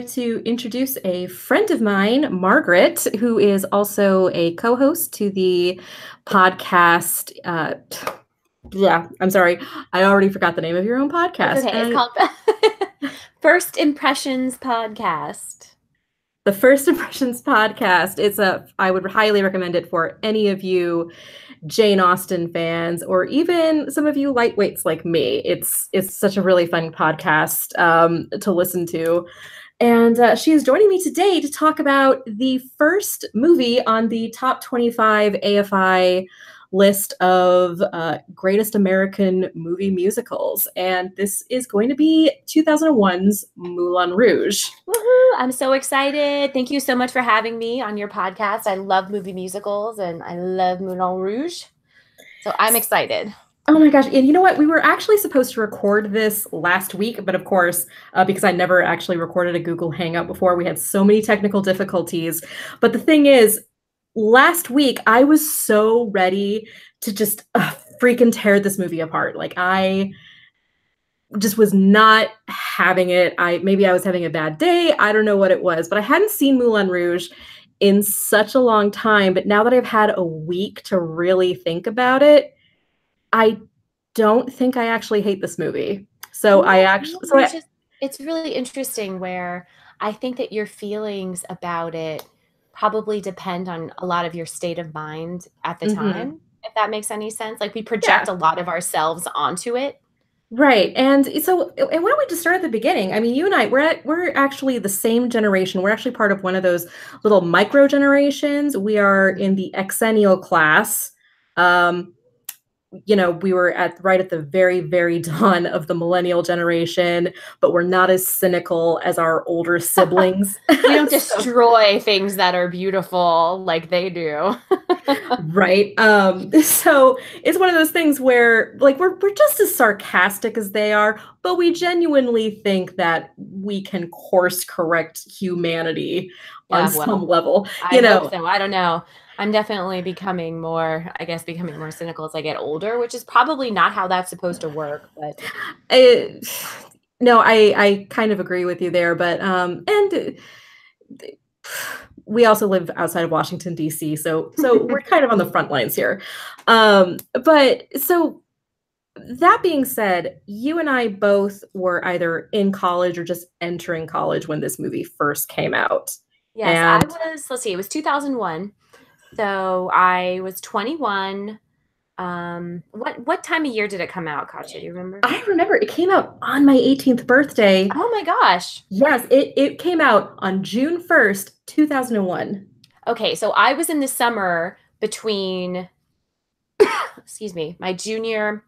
To introduce a friend of mine, Margaret, who is also a co-host to the podcast. Yeah, I'm sorry, I already forgot the name of your own It's podcast. okay. It's called First Impressions Podcast. The First Impressions podcast. I would highly recommend it for any of you Jane Austen fans, or even some of you lightweights like me. It's such a really fun podcast to listen to. And she is joining me today to talk about the first movie on the top 25 AFI list of greatest American movie musicals. And this is going to be 2001's Moulin Rouge. Woohoo! I'm so excited. Thank you so much for having me on your podcast. I love movie musicals and I love Moulin Rouge. So I'm excited. Oh my gosh. And you know what? We were actually supposed to record this last week, but of course, because I never actually recorded a Google Hangout before, we had so many technical difficulties. But the thing is, last week, I was so ready to just freaking tear this movie apart. Like, I just was not having it. Maybe I was having a bad day. I don't know what it was, but I hadn't seen Moulin Rouge in such a long time. But now that I've had a week to really think about it, I don't think I actually hate this movie. It's really interesting where I think that your feelings about it probably depend on a lot of your state of mind at the time, if that makes any sense. Like we project a lot of ourselves onto it. Right. And why don't we just start at the beginning? I mean, you and I, we're actually the same generation. We're actually part of one of those little micro generations. We are in the exennial class. We were right at the very, very dawn of the millennial generation, but we're not as cynical as our older siblings. We don't destroy things that are beautiful like they do. Right. So it's one of those things where like we're just as sarcastic as they are, but we genuinely think that we can course correct humanity on some level. I hope so. I don't know. I'm definitely becoming more cynical as I get older, which is probably not how that's supposed to work. But no, I kind of agree with you there. But and we also live outside of Washington, D.C., so we're kind of on the front lines here. But so that being said, you and I both were either in college or just entering college when this movie first came out. Yes, it was 2001. So I was 21. What time of year did it come out, Katya? Do you remember? I remember it came out on my 18th birthday. Oh my gosh. Yes, it came out on June 1st, 2001. Okay, so I was in the summer between, excuse me, my junior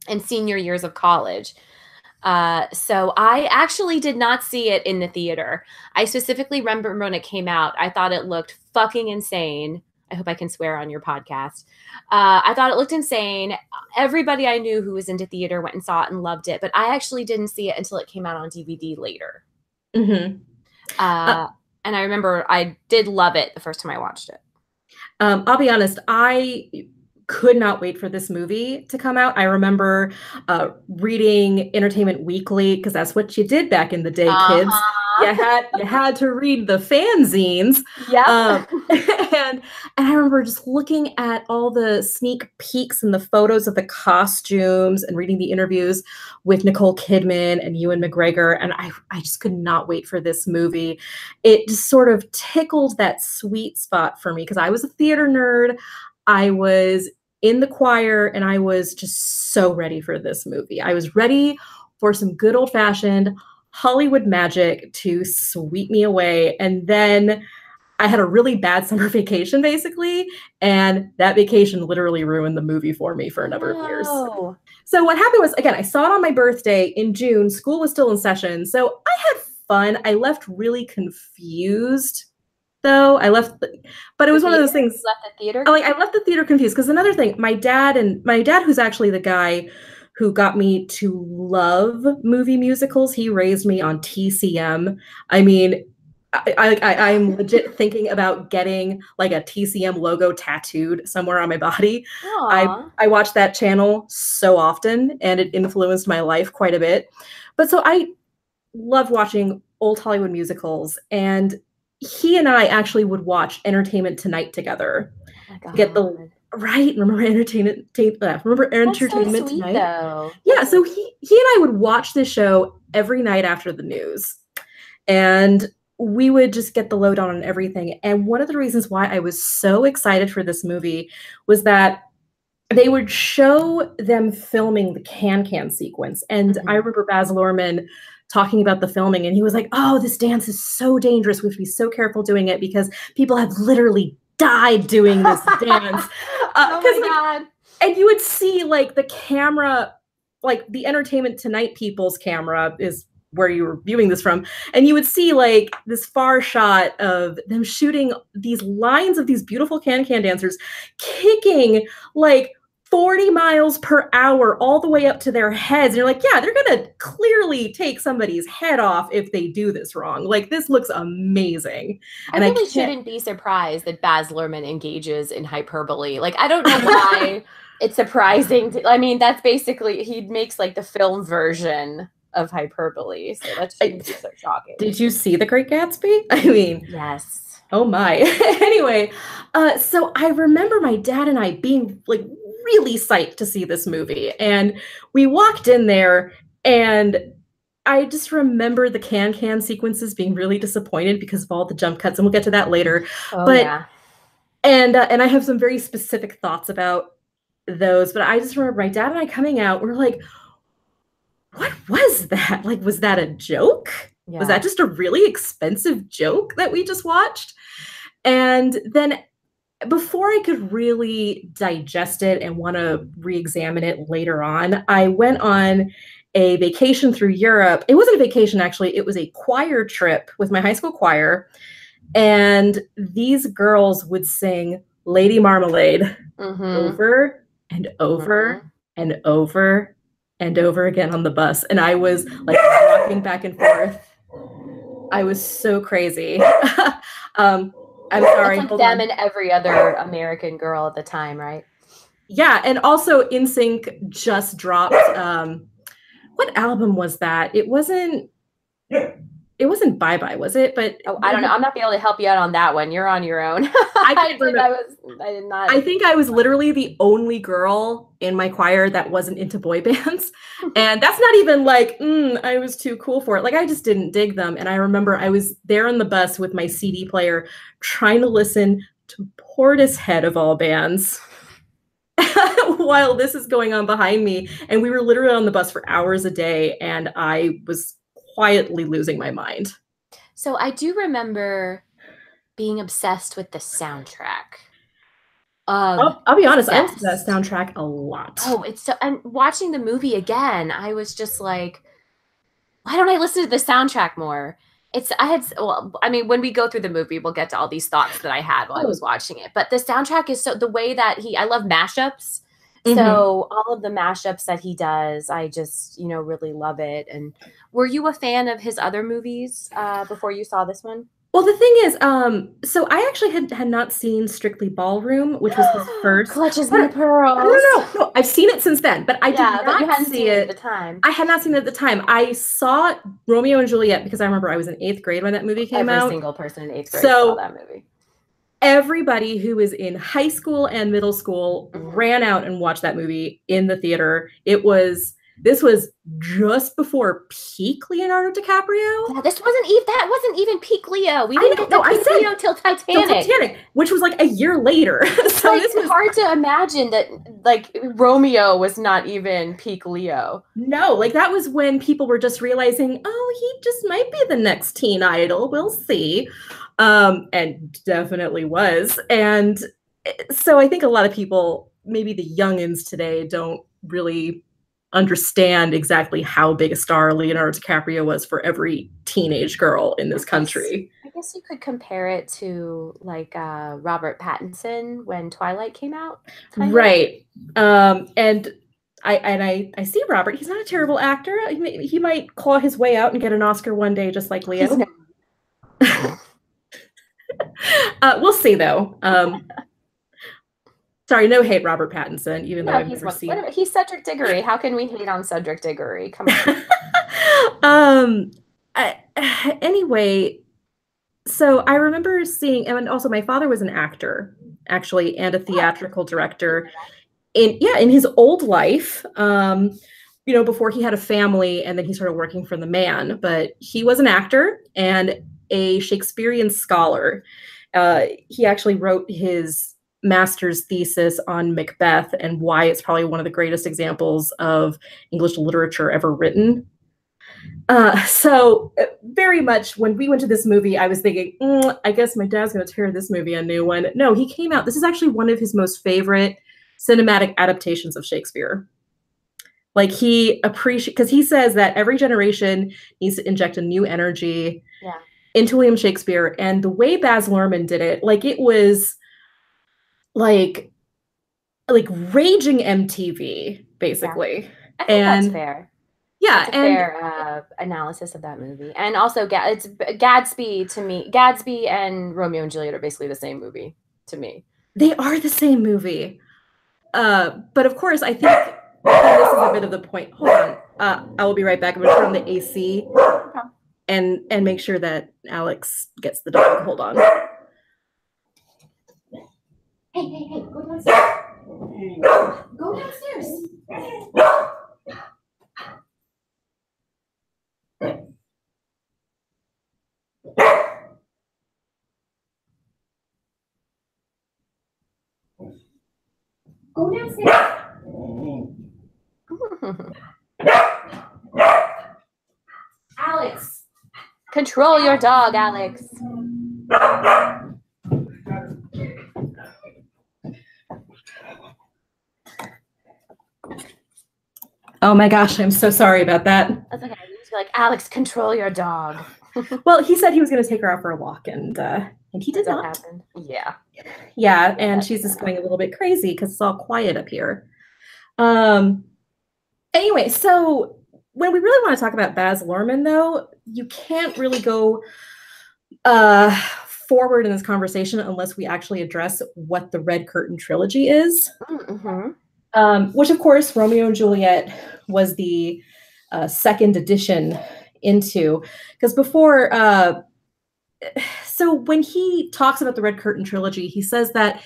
and senior years of college. So I actually did not see it in the theater. I specifically remember when it came out, I thought it looked fucking insane. I hope I can swear on your podcast. I thought it looked insane. Everybody I knew who was into theater went and saw it and loved it, but I actually didn't see it until it came out on DVD later. Mm-hmm. And I remember I did love it the first time I watched it. I'll be honest, I could not wait for this movie to come out. I remember reading Entertainment Weekly, because that's what you did back in the day, kids. You had to read the fanzines. Yeah. And I remember just looking at all the sneak peeks and the photos of the costumes and reading the interviews with Nicole Kidman and Ewan McGregor. And I just could not wait for this movie. It just sort of tickled that sweet spot for me because I was a theater nerd. I was in the choir and I was just so ready for this movie. I was ready for some good old-fashioned Hollywood magic to sweep me away. And then I had a really bad summer vacation, basically, and that vacation literally ruined the movie for me for a number of years. So what happened was, again, I saw it on my birthday in June. School was still in session, so I had fun. I left really confused, though. But it was one of those things. You left the theater? I left the theater confused because another thing, my dad, who's actually the guy who got me to love movie musicals, he raised me on TCM. I mean, I'm legit thinking about getting like a TCM logo tattooed somewhere on my body. I watched that channel so often and it influenced my life quite a bit. But so I love watching old Hollywood musicals, and he and I actually would watch Entertainment Tonight together Oh my to get the God. right. Remember That's so Entertainment sweet Tonight? though. Yeah, so he and I would watch this show every night after the news, and we would just get the lowdown on everything. And one of the reasons why I was so excited for this movie was that they would show them filming the can sequence. And I remember Baz Luhrmann talking about the filming, and he was like, "Oh, this dance is so dangerous. We have to be so careful doing it because people have literally died doing this dance." Oh my God. And you would see like the camera, like the Entertainment Tonight people's camera is where you were viewing this from, and you would see like this far shot of them shooting these lines of these beautiful can dancers kicking like 40 miles per hour all the way up to their heads. And you're like, yeah, they're gonna clearly take somebody's head off if they do this wrong. Like, this looks amazing. I And I really can't shouldn't be surprised that Baz Luhrmann engages in hyperbole. Like, I don't know why it's surprising. I mean, that's basically, he makes like the film version of hyperbole. So that shouldn't be so shocking. Did you see The Great Gatsby? I mean, yes. Oh my. Anyway, so I remember my dad and I being like really psyched to see this movie. And we walked in there, and I just remember the can sequences being really disappointed because of all the jump cuts, and we'll get to that later. Oh, but yeah. And I have some very specific thoughts about those, but I just remember my dad and I coming out, we're like, what was that? Like, was that a joke? Yeah. Was that just a really expensive joke that we just watched? And then before I could really digest it and want to re-examine it later on, I went on a vacation through Europe. It wasn't a vacation, actually. It was a choir trip with my high school choir. And these girls would sing Lady Marmalade over and over and over and over again on the bus. And I was like rocking back and forth. I was so crazy. I'm sorry. It's like them and every other American girl at the time, right? Yeah, and also NSYNC just dropped. What album was that? It wasn't Bye Bye, was it? But I don't know. I'm not be able to help you out on that one. You're on your own. I did not. I think I was literally the only girl in my choir that wasn't into boy bands. And that's not even like, I was too cool for it. Like, I just didn't dig them. And I remember I was there on the bus with my CD player trying to listen to Portishead of all bands while this is going on behind me. And we were literally on the bus for hours a day, and I was quietly losing my mind. So I do remember being obsessed with the soundtrack. I'll be honest, I listened to that soundtrack a lot. Oh, it's so, and watching the movie again, I was just like, why don't I listen to the soundtrack more? I mean, when we go through the movie, we'll get to all these thoughts that I had while I was watching it. But the soundtrack is the way that I love mashups. So all of the mashups that he does, I just, really love it. And were you a fan of his other movies before you saw this one? Well, the thing is, so I actually had not seen Strictly Ballroom, which was his first. Clutches My Pearls. No. I've seen it since then, but I did not see it at the time. I had not seen it at the time. I saw Romeo and Juliet because I remember I was in 8th grade when that movie came out. Every single person in 8th grade saw that movie. Everybody who was in high school and middle school ran out and watched that movie in the theater. This was just before peak Leonardo DiCaprio. Yeah, that wasn't even peak Leo. We didn't get to peak Leo till Titanic. Which was like a year later. So this was hard to imagine that like Romeo was not even peak Leo. No, like that was when people were just realizing, oh, he just might be the next teen idol. We'll see. And definitely was. And so I think a lot of people, maybe the youngins today, don't really understand exactly how big a star Leonardo DiCaprio was for every teenage girl in this country. I guess you could compare it to like Robert Pattinson when Twilight came out. Right. And I see Robert. He's not a terrible actor. He might claw his way out and get an Oscar one day, just like Leo. We'll see, though. Sorry, no hate, Robert Pattinson, even though I've never seen. He's Cedric Diggory. How can we hate on Cedric Diggory? Come on. anyway, so I remember seeing, and also my father was an actor, actually, and a Oh, theatrical director in his old life. Before he had a family, and then he started working for the man. But he was an actor and a Shakespearean scholar. He actually wrote his master's thesis on Macbeth and why it's probably one of the greatest examples of English literature ever written. So very much when we went to this movie, I was thinking, I guess my dad's going to tear this movie a new one. No, he came out. This is actually one of his most favorite cinematic adaptations of Shakespeare. Like he appreciates, because he says that every generation needs to inject a new energy into William Shakespeare. And the way Baz Luhrmann did it, like it was like raging MTV, basically. Yeah. I think that's fair. Yeah, that's a fair analysis of that movie. And also, it's Gatsby to me. Gatsby and Romeo and Juliet are basically the same movie to me. They are the same movie. But of course, I think this is a bit of the point. Hold on. I will be right back. I'm going to turn on the AC and make sure that Alex gets the dog. Hold on. Hey, go downstairs. Go downstairs. Go downstairs. Alex. Control your dog, Alex. Oh my gosh, I'm so sorry about that. That's okay. You just be like, Alex, control your dog. Well, he said he was going to take her out for a walk, and he did not. Happened. Yeah. Yeah, and she's just going a little bit crazy because it's all quiet up here. Anyway, so when we really want to talk about Baz Luhrmann, though, you can't really go forward in this conversation unless we actually address what the Red Curtain trilogy is. Mm-hmm. Which, of course, Romeo and Juliet was the second edition into, because before, so when he talks about the Red Curtain trilogy, he says that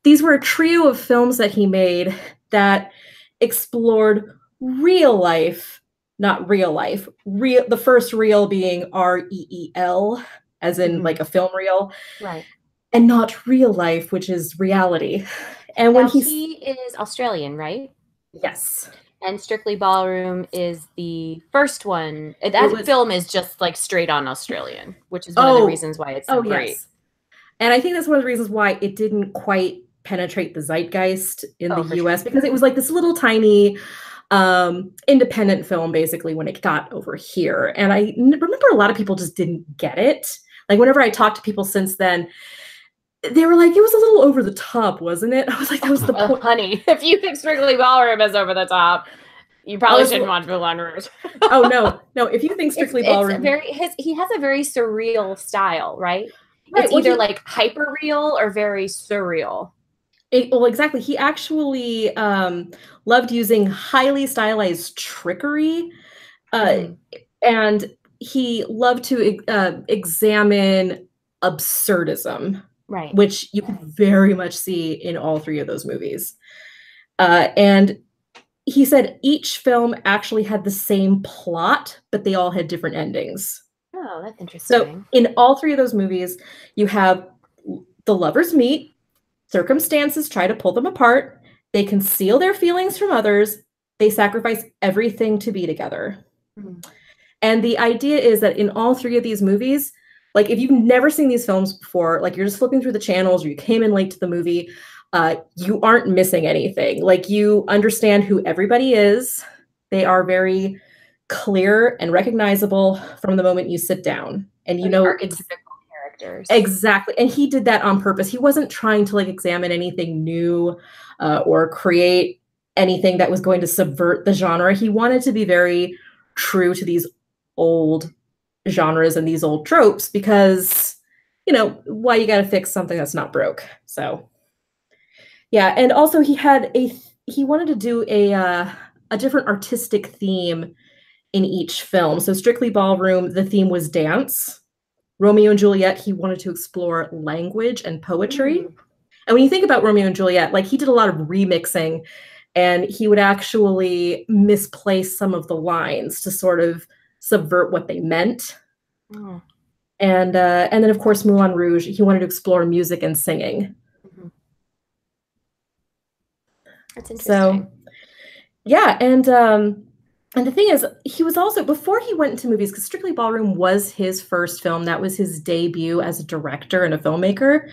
these were a trio of films that he made that explored real life, not real life, the first real being REEL, as in like a film reel, right? And not real life, which is reality. And when he is Australian, right? Yes. And Strictly Ballroom is the first one. That film is just like straight on Australian, which is one of the reasons why it's so great. Yes. And I think that's one of the reasons why it didn't quite penetrate the zeitgeist in the US, because it was like this little tiny independent film, basically, when it got over here. And I remember a lot of people just didn't get it. Like whenever I talked to people since then, they were like, it was a little over the top, wasn't it? I was like, that was the point. Honey, if you think Strictly Ballroom is over the top, you probably shouldn't watch Moulin Rouge. Oh, no. If you think Strictly Ballroom... he has a very surreal style, right? It's either like hyper real or very surreal. Well, exactly. He actually loved using highly stylized trickery. And he loved to examine absurdism. Right. Which you can very much see in all three of those movies. And he said each film actually had the same plot, but they all had different endings. Oh, that's interesting. So in all three of those movies, you have the lovers meet, circumstances try to pull them apart, they conceal their feelings from others, they sacrifice everything to be together. And the idea is that in all three of these movies, like, if you've never seen these films before, like, you're just flipping through the channels or you came in late to the movie, you aren't missing anything. Like, you understand who everybody is. They are very clear and recognizable from the moment you sit down. And you know archetypical characters. Exactly. And he did that on purpose. He wasn't trying to, like, examine anything new or create anything that was going to subvert the genre. He wanted to be very true to these old genres and these old tropes, because, you know, why you got to fix something that's not broke. So yeah. And also he wanted to do a different artistic theme in each film. So Strictly Ballroom, the theme was dance. Romeo and Juliet, he wanted to explore language and poetry. Mm. And when you think about Romeo and Juliet, like he did a lot of remixing and he would actually misplace some of the lines to sort of subvert what they meant. Mm. And then of course Moulin Rouge, he wanted to explore music and singing. Mm-hmm. That's So interesting. yeah, and the thing is, he was also before he went into movies, because Strictly Ballroom was his first film. That was his debut as a director and a filmmaker.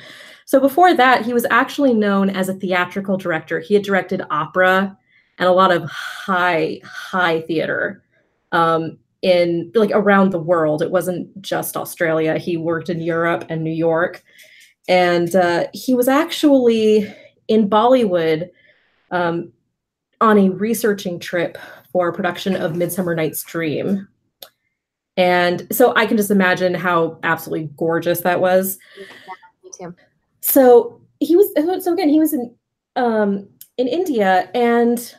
So before that, he was actually known as a theatrical director. He had directed opera and a lot of high theater in like around the world. It wasn't just Australia. He worked in Europe and New York, and he was actually in Bollywood um, on a researching trip for a production of Midsummer Night's Dream. And so I can just imagine how absolutely gorgeous that was. Yeah, me too. So he was so again he was in India, and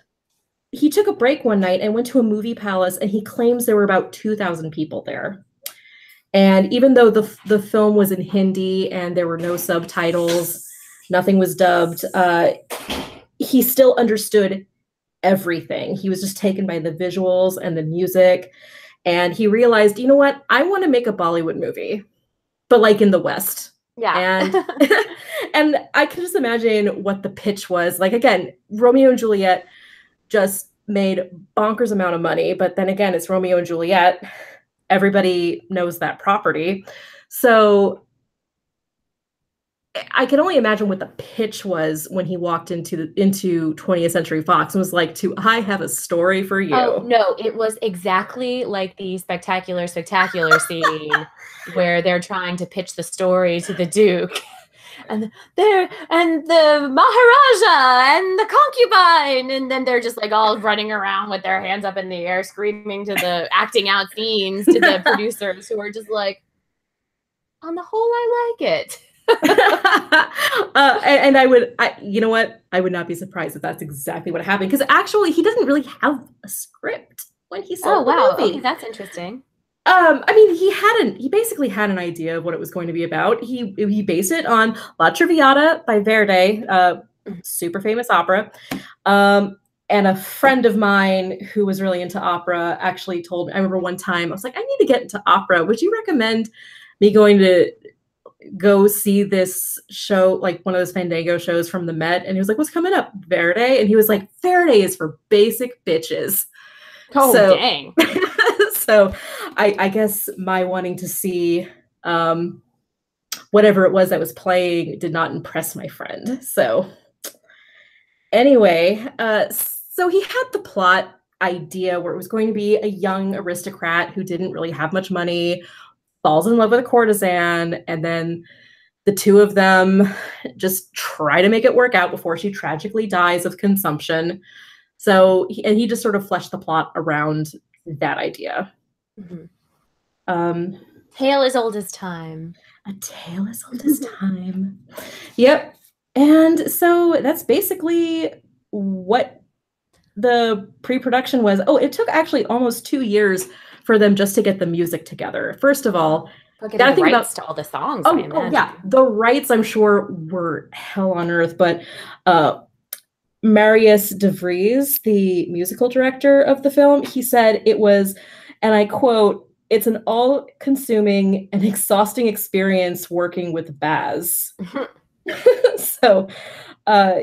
he took a break one night and went to a movie palace, and he claims there were about 2,000 people there. And even though the film was in Hindi and there were no subtitles, nothing was dubbed, he still understood everything. He was just taken by the visuals and the music. And he realized, you know what? I want to make a Bollywood movie, but like in the West. Yeah. And and I can just imagine what the pitch was. Like again, Romeo and Juliet just made bonkers amount of money, but then again, it's Romeo and Juliet. Everybody knows that property. So I can only imagine what the pitch was when he walked into 20th Century Fox and was like, "To I have a story for you." Oh no, it was exactly like the spectacular scene where they're trying to pitch the story to the Duke. And the Maharaja and the concubine, and then they're just like all running around with their hands up in the air, screaming to the acting out scenes to the producers who are just like, on the whole, I like it. And you know what? I would not be surprised if that's exactly what happened. Because actually, he doesn't really have a script when he saw the movie. Okay, that's interesting. I mean, he basically had an idea of what it was going to be about. He based it on La Traviata by Verdi, super famous opera. And a friend of mine who was really into opera actually told me, I remember one time, I was like, I need to get into opera. Would you recommend me going to go see this show, like one of those Fandango shows from the Met? And he was like, what's coming up? Verdi? And he was like, Verdi is for basic bitches. Oh, so, dang. So I guess my wanting to see whatever it was that was playing did not impress my friend. So anyway, so he had the plot idea where it was going to be a young aristocrat who didn't really have much money, falls in love with a courtesan, and then the two of them just try to make it work out before she tragically dies of consumption. So, he just sort of fleshed the plot around that idea. Mm-hmm. Tale as old as time. A tale as old as time. Yep. And so that's basically what the pre-production was. Oh, it took actually almost 2 years for them just to get the music together. First of all, gotta think about to all the songs. Oh yeah, the rights I'm sure were hell on earth, but Marius de Vries, the musical director of the film, he said it was, and I quote, "It's an all-consuming and exhausting experience working with Baz." So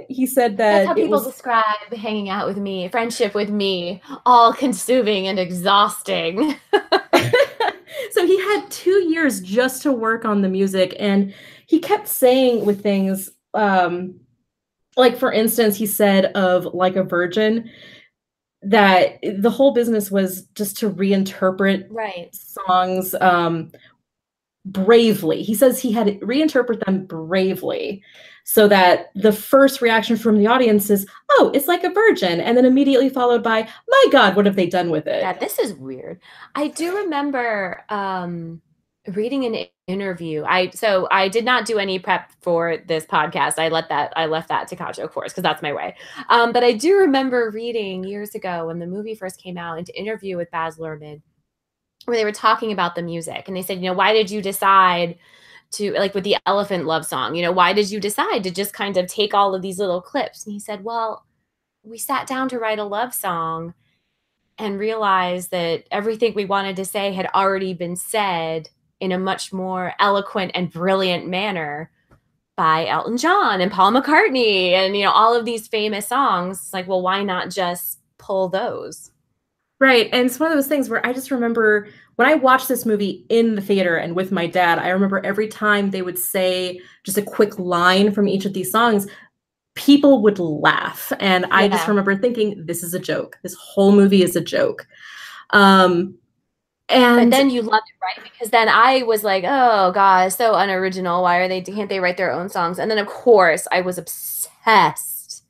he said that that's how people describe hanging out with me, friendship with me, all-consuming and exhausting. So he had 2 years just to work on the music, and he kept saying with things, like for instance, he said of Like a Virgin that the whole business was just to reinterpret songs bravely. He says he had to reinterpret them bravely so that the first reaction from the audience is, oh, it's like a virgin, and then immediately followed by, my God, what have they done with it? Yeah, this is weird. I do remember reading an interview. I did not do any prep for this podcast. I left that to couch, of course, because that's my way. But I do remember reading years ago when the movie first came out, an interview with Baz Luhrmann, where they were talking about the music, and they said, why did you decide to, like with the Elephant Love Song, why did you decide to just kind of take all of these little clips? And he said, well, we sat down to write a love song and realized that everything we wanted to say had already been said in a much more eloquent and brilliant manner by Elton John and Paul McCartney and, all of these famous songs. It's like, well, why not just pull those? Right. And it's one of those things where I just remember when I watched this movie in the theater and with my dad, I remember every time they would say just a quick line from each of these songs, people would laugh. And I just remember thinking, this is a joke. This whole movie is a joke. But then you loved it, right? Because then I was like, oh God, so unoriginal. Can't they write their own songs? And then of course I was obsessed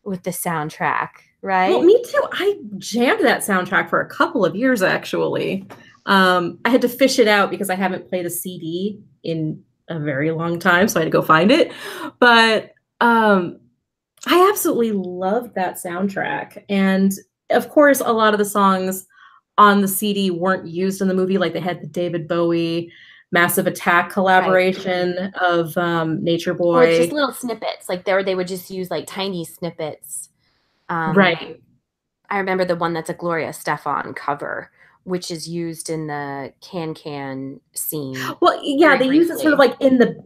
with the soundtrack, right? Well, me too. I jammed that soundtrack for a couple of years, actually. I had to fish it out because I haven't played a CD in a very long time, so I had to go find it. But I absolutely loved that soundtrack. And of course, a lot of the songs on the CD weren't used in the movie. Like they had the David Bowie Massive Attack collaboration of Nature Boy. Or just little snippets. Like they would just use like tiny snippets. Right. I remember the one that's a Gloria Estefan cover, which is used in the Can scene. Well, yeah, they use it sort of like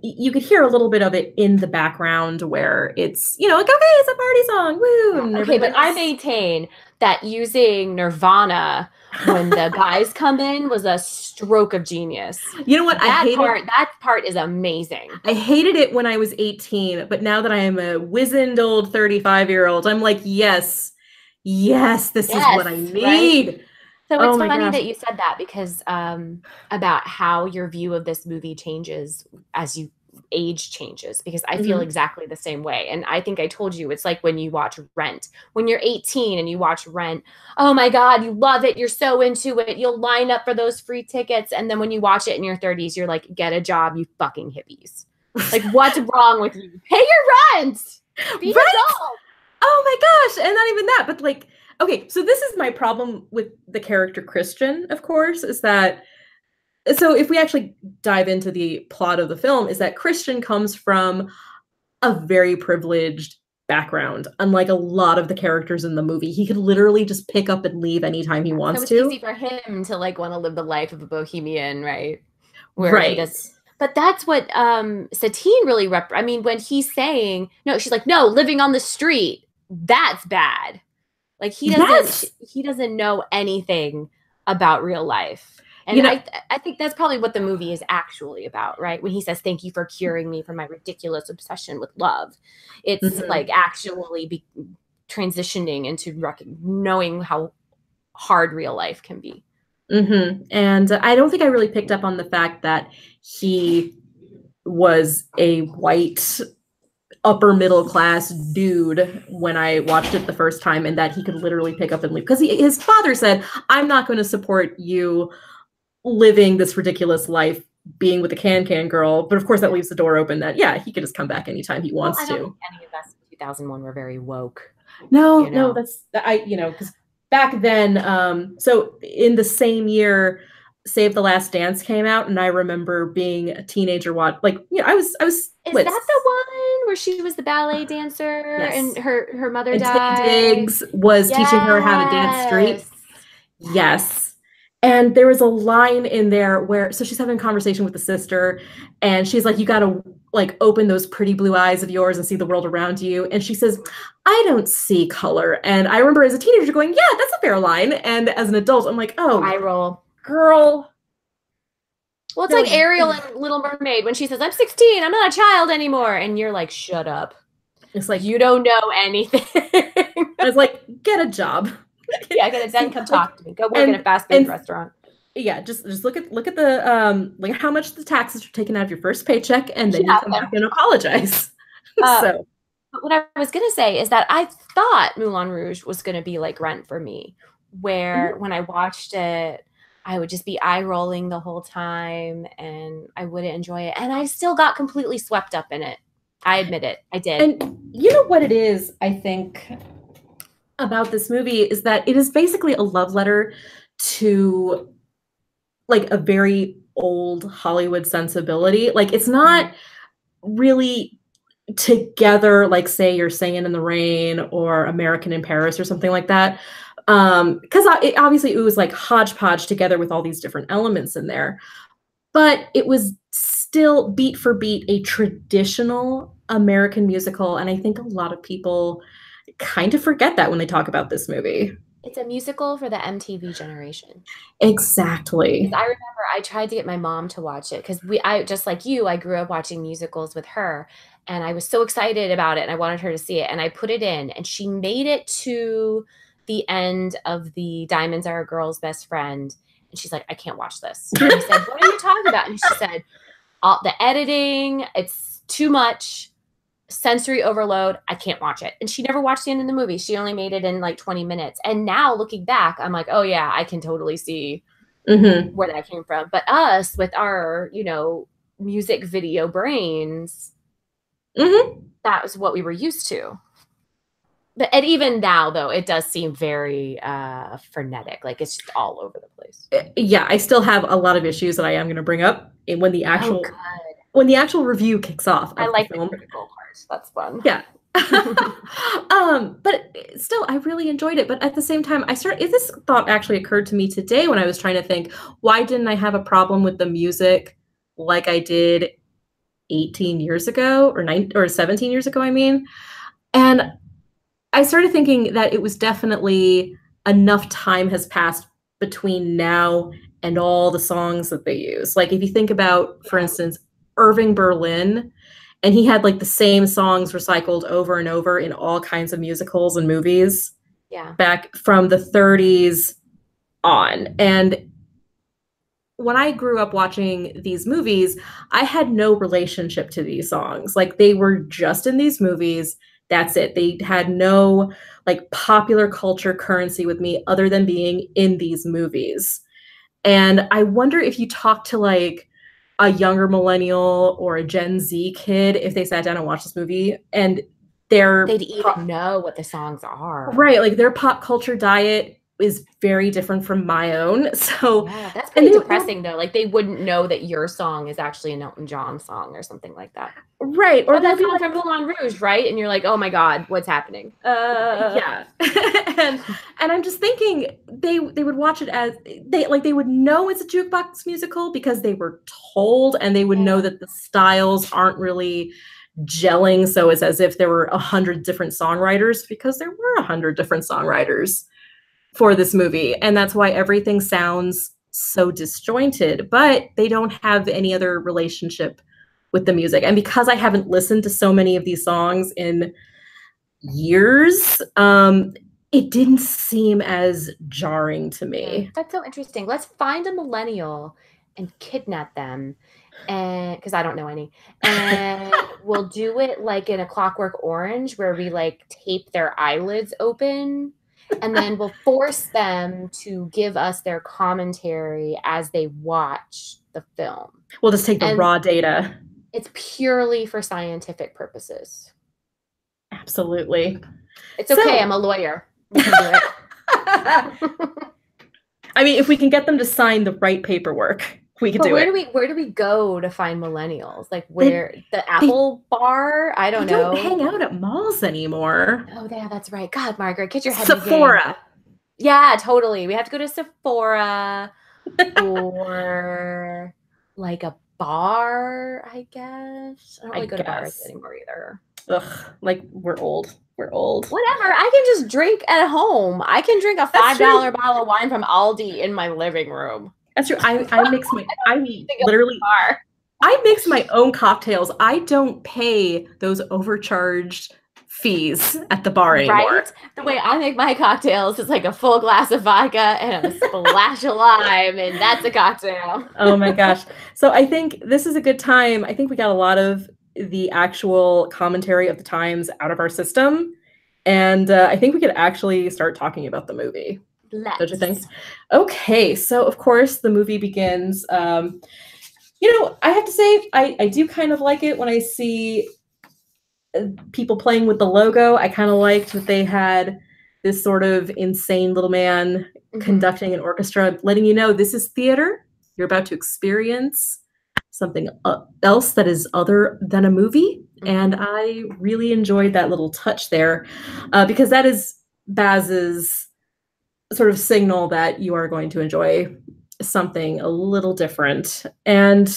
you could hear a little bit of it in the background where it's, like, okay, it's a party song, woo. Yeah. Okay, but I maintain that using Nirvana when the guys come in was a stroke of genius. You know what? That part is amazing. I hated it when I was 18, but now that I am a wizened old 35-year-old, I'm like, yes, this is what I need. Right? So it's funny that you said that because about how your view of this movie changes as you age changes, because I feel exactly the same way. And I think I told you, it's like when you watch Rent. When you're 18 and you watch Rent, oh my God, you love it. You're so into it. You'll line up for those free tickets. And then when you watch it in your 30s, you're like, get a job, you fucking hippies. Like, what's wrong with you? Pay your rent. Be an adult. Oh my gosh. And not even that, but like, okay, so this is my problem with the character Christian, of course, is that, so if we actually dive into the plot of the film, is that Christian comes from a very privileged background. Unlike a lot of the characters in the movie, he could literally just pick up and leave anytime he wants to. So it's easy for him to like want to live the life of a bohemian, right? Where he does. But that's what Satine really I mean, when he's saying, no, she's like, no, living on the street, that's bad. Like he doesn't know anything about real life. And I think that's probably what the movie is actually about, right? When he says, thank you for curing me from my ridiculous obsession with love. It's like actually transitioning into knowing how hard real life can be. And I don't think I really picked up on the fact that he was a white upper middle class dude when I watched it the first time, and that he could literally pick up and leave because his father said, I'm not going to support you living this ridiculous life being with a can girl. But of course that leaves the door open that he could just come back anytime he wants to. I don't think any of us in 2001 were very woke. No, that's because back then, so in the same year Save the Last Dance came out, and I remember being a teenager I was Is that the one where she was the ballet dancer and her mother died? Taye Diggs was teaching her how to dance street. Yes. And there was a line in there where, so she's having a conversation with the sister, and she's like, you got to like open those pretty blue eyes of yours and see the world around you. And she says, I don't see color. And I remember as a teenager going, yeah, that's a fair line. And as an adult, I'm like, oh, I roll. Girl. Well, it's like Ariel in Little Mermaid when she says, I'm 16, I'm not a child anymore. And you're like, shut up. It's like, you don't know anything. I was like, get a job. Then come talk to me. Go work in a fast food restaurant. Yeah, just look at the like how much the taxes are taken out of your first paycheck, and then you come back and apologize. But what I was gonna say is that I thought Moulin Rouge was gonna be like Rent for me, where when I watched it, I would just be eye rolling the whole time and I wouldn't enjoy it. And I still got completely swept up in it. I admit it. I did. And you know what it is, I think, about this movie is that it is basically a love letter to like a very old Hollywood sensibility. Like it's not really together, like say you're Singing in the Rain or American in Paris or something like that. Because obviously it was like hodgepodge together with all these different elements in there, but it was still beat for beat a traditional American musical, and I think a lot of people kind of forget that when they talk about this movie. It's a musical for the MTV generation. Exactly. I remember I tried to get my mom to watch it because I just like you, I grew up watching musicals with her, and I was so excited about it, and I wanted her to see it, and I put it in, and she made it to the end of the Diamonds Are a Girl's Best Friend, and she's like, I can't watch this. And I said, what are you talking about? And she said, the editing, it's too much sensory overload. I can't watch it. And she never watched the end of the movie. She only made it in like 20 minutes. And now looking back, I'm like, oh yeah, I can totally see where that came from. But us with our, music video brains, that was what we were used to. But and even now, though, it does seem very frenetic. Like it's just all over the place. Yeah, I still have a lot of issues that I am going to bring up when the actual review kicks off. I like the critical part. That's fun. Yeah. But still, I really enjoyed it. But at the same time, this thought actually occurred to me today when I was trying to think, why didn't I have a problem with the music like I did 18 years ago or 17 years ago, I mean? And I started thinking that it was definitely enough time has passed between now and all the songs that they use. Like if you think about, for instance, Irving Berlin, and he had like the same songs recycled over and over in all kinds of musicals and movies. Yeah. Back from the 30s on. And when I grew up watching these movies, I had no relationship to these songs. Like they were just in these movies. That's it. They had no like popular culture currency with me other than being in these movies. And I wonder if you talk to like a younger millennial or a Gen Z kid, if they sat down and watched this movie and they'd even know what the songs are. Right. Like their pop culture diet is very different from my own. So yeah, that's pretty depressing though. Like they wouldn't know that your song is actually an Elton John song or something like that. Right. Or that's like from Moulin Rouge, right? And you're like, oh my God, what's happening? Yeah. and I'm just thinking they would watch it as they would know it's a jukebox musical because they were told, and they would know that the styles aren't really gelling. So it's as if there were 100 different songwriters, because there were 100 different songwriters for this movie. And that's why everything sounds so disjointed, but they don't have any other relationship with the music. And because I haven't listened to so many of these songs in years, it didn't seem as jarring to me. That's so interesting. Let's find a millennial and kidnap them, and because I don't know any, and we'll do it like in A Clockwork Orange, where we like tape their eyelids open, and then we'll force them to give us their commentary as they watch the film. We'll just take the raw data. It's purely for scientific purposes. Absolutely. It's okay. I'm a lawyer. We can do it. I mean, if we can get them to sign the right paperwork, we can do it. Where do we go to find millennials? Like where the Apple bar? I don't know. They don't hang out at malls anymore. Oh, yeah, that's right. God, Margaret, get your head Sephora. In the game. Yeah, totally. We have to go to Sephora or like a bar, I guess. I don't really go to bars anymore either. Ugh, like we're old. We're old. Whatever. I can just drink at home. I can drink a $5 bottle of wine from Aldi in my living room. That's true. I mix my I mix my own cocktails. I don't pay those overcharged fees at the bar anymore. Right? The way I make my cocktails is like a full glass of vodka and a splash of lime, and that's a cocktail. Oh my gosh. So I think this is a good time. I think we got a lot of the actual commentary of the times out of our system. And I think we could actually start talking about the movie. don't you think? Let's. Okay, so of course the movie begins. I have to say, I do kind of like it when I see people playing with the logo. I kind of liked that they had this sort of insane little man conducting an orchestra, letting you know this is theater. You're about to experience something else that is other than a movie. And I really enjoyed that little touch there because that is Baz's sort of signal that you are going to enjoy something a little different. And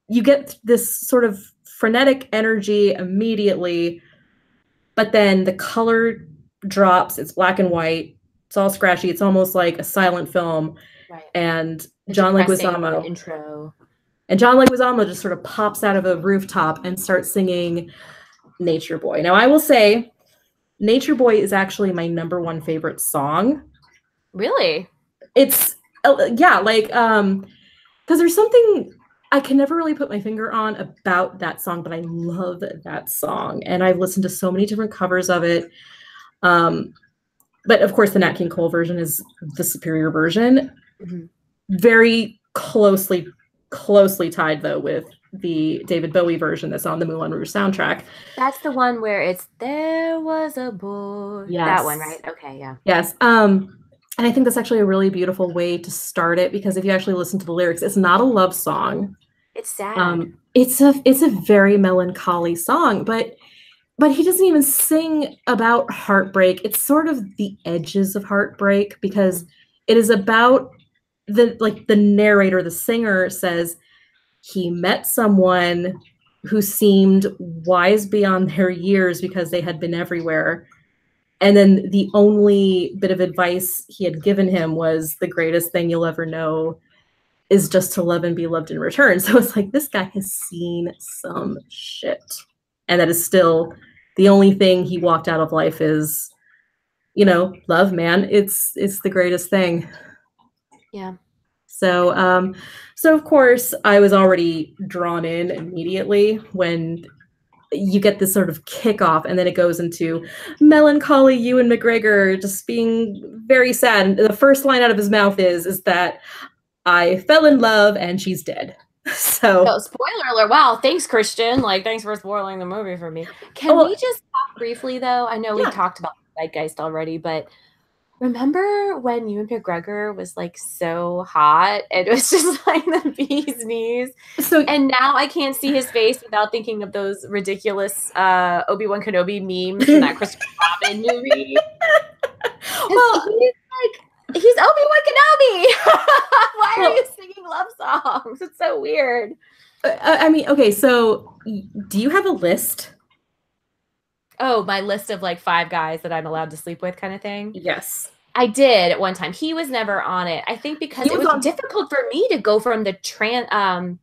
you get this sort of frenetic energy immediately, but then the color drops. It's black and white. It's all scratchy. It's almost like a silent film. Right. And The John depressing Leguizamo intro. and John Leguizamo just sort of pops out of a rooftop and starts singing Nature Boy. Now, I will say, Nature Boy is actually my number one favorite song. Really? It's yeah, like because there's something I can never really put my finger on about that song, but I love that song, and I've listened to so many different covers of it. But of course, the Nat King Cole version is the superior version. Very closely tied though with the David Bowie version that's on the Moulin Rouge soundtrack. That's the one where it's "There Was a Boy." Yes. That one, right? Okay, yeah. Yes. And I think that's actually a really beautiful way to start it because if you actually listen to the lyrics, it's not a love song. It's sad. It's a very melancholy song, but he doesn't even sing about heartbreak. It's sort of the edges of heartbreak because it is about the narrator, the singer says he met someone who seemed wise beyond their years because they had been everywhere. And then the only bit of advice he had given him was the greatest thing you'll ever know is just to love and be loved in return. So it's like, this guy has seen some shit. And that is still the only thing he walked out of life is, love, man. It's the greatest thing. Yeah. So, of course I was already drawn in immediately when you get this sort of kickoff, and then it goes into melancholy Ewan McGregor just being very sad. And the first line out of his mouth is that I fell in love and she's dead. So, spoiler alert! Wow, thanks, Christian. Thanks for spoiling the movie for me. Can we just talk briefly, though? I know we talked about Zeitgeist already, but remember when Ewan McGregor was so hot? It was just the bee's knees. And now I can't see his face without thinking of those ridiculous Obi-Wan Kenobi memes from that Christopher Robin movie. Well, he's Obi-Wan Kenobi. Why are you singing love songs? It's so weird. I mean, okay, so do you have a list? Oh, my list of 5 guys that I'm allowed to sleep with kind of thing? Yes. I did at one time. He was never on it. I think because it was difficult for me to go from oh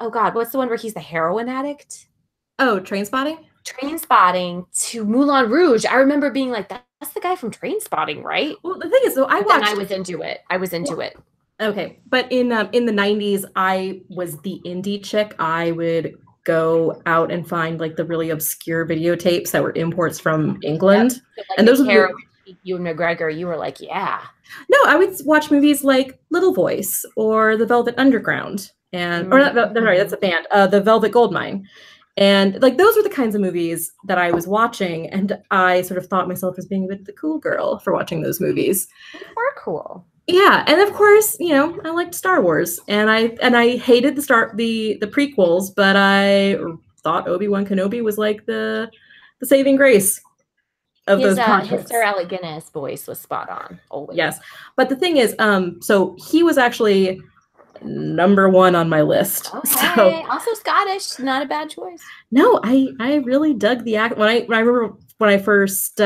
God, what's the one where he's the heroin addict? Oh, Trainspotting? Trainspotting to Moulin Rouge. I remember being like, that's the guy from Trainspotting, right? Well, the thing is, though, I was into it. Okay, but in the 90s, I was the indie chick. I would go out and find the really obscure videotapes that were imports from England. Yep. So, and those were Ewan McGregor. You were like, yeah. No, I would watch movies like Little Voice or The Velvet Underground, and or not, sorry, that's a band. The Velvet Goldmine, and those were the kinds of movies that I was watching, and I sort of thought myself as being a bit the cool girl for watching those movies. They were cool. Yeah, and of course, I liked Star Wars, and I hated the prequels, but I thought Obi-Wan Kenobi was the saving grace of those projects. His Sir Alec Guinness voice was spot on, always. Yes, but the thing is, so he was actually number one on my list. Okay, so, also Scottish, not a bad choice. No, I really dug the act when I remember when I first.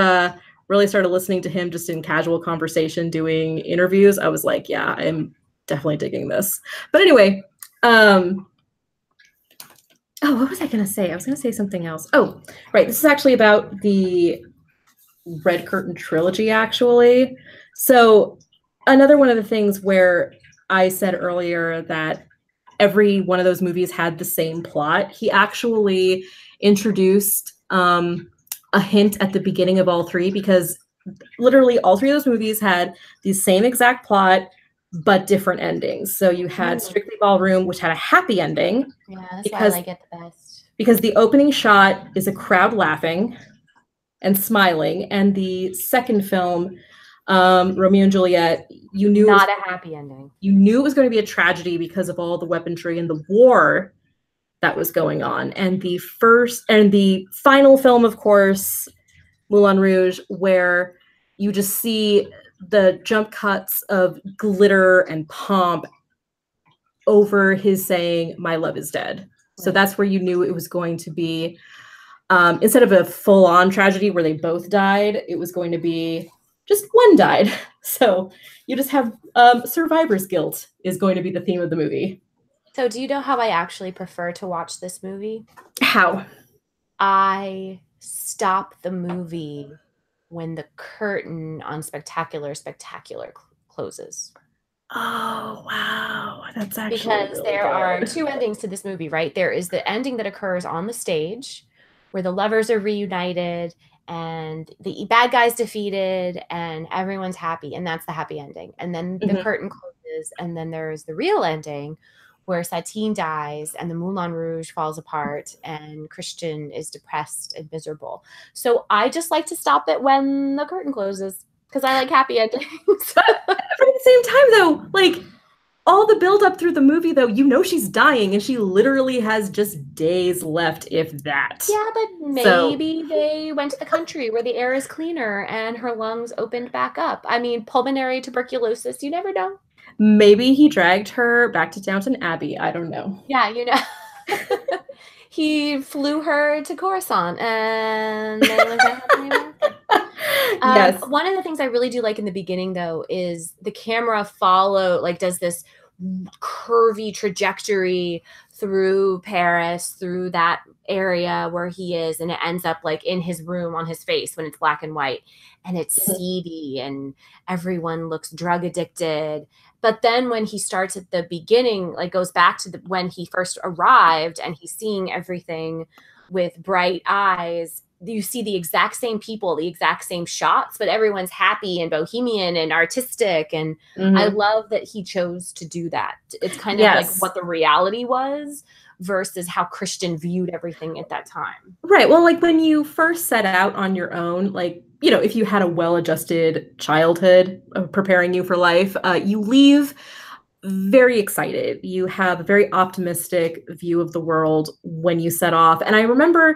Really started listening to him just in casual conversation doing interviews. I was like, yeah, I'm definitely digging this. But anyway, what was I going to say? I was going to say something else. Oh, right. This is actually about the Red Curtain trilogy, actually. So another one of the things where I said earlier that every one of those movies had the same plot, he actually introduced a hint at the beginning of all 3 because literally all three of those movies had the same exact plot, but different endings. So you had Strictly Ballroom, which had a happy ending. Yeah, that's why I like it the best. Because the opening shot is a crowd laughing and smiling, and the second film, Romeo and Juliet, you knew not a happy ending. You knew it was going to be a tragedy because of all the weaponry and the war that was going on. And the final film, of course, Moulin Rouge, where you just see the jump cuts of glitter and pomp over his saying, "My love is dead." Right. So that's where you knew it was going to be, instead of a full-on tragedy where they both died, it was going to be just one died. So you just have survivor's guilt is going to be the theme of the movie. So do you know how I actually prefer to watch this movie? How? I stop the movie when the curtain on Spectacular closes. Oh, wow. That's actually because really there good. are two endings to this movie, right? There is the ending that occurs on the stage where the lovers are reunited and the bad guy's defeated and everyone's happy, and that's the happy ending. And then the curtain closes, and then there's the real ending where Satine dies and the Moulin Rouge falls apart and Christian is depressed and miserable. So I just like to stop it when the curtain closes because I like happy endings. But at the same time, though, like, all the build up through the movie, though, you know she's dying and she literally has just days left, if that. Yeah, but maybe they went to the country where the air is cleaner and her lungs opened back up. I mean, pulmonary tuberculosis, you never know. Maybe he dragged her back to Downton Abbey. I don't know. Yeah, you know. He flew her to Coruscant and they lived happily ever after. Yes. One of the things I really do like in the beginning, though, is the camera does this curvy trajectory through Paris, through that area where he is, and it ends up like in his room on his face when it's black and white, and it's seedy and everyone looks drug addicted. But then when he starts at the beginning, like goes back to when he first arrived and he's seeing everything with bright eyes, you see the exact same people, the exact same shots, but everyone's happy and bohemian and artistic. And I love that he chose to do that. It's kind of like what the reality was versus how Christian viewed everything at that time. Right. Well, like when you first set out on your own, like, you know, if you had a well-adjusted childhood preparing you for life, you leave very excited. You have a very optimistic view of the world when you set off. And I remember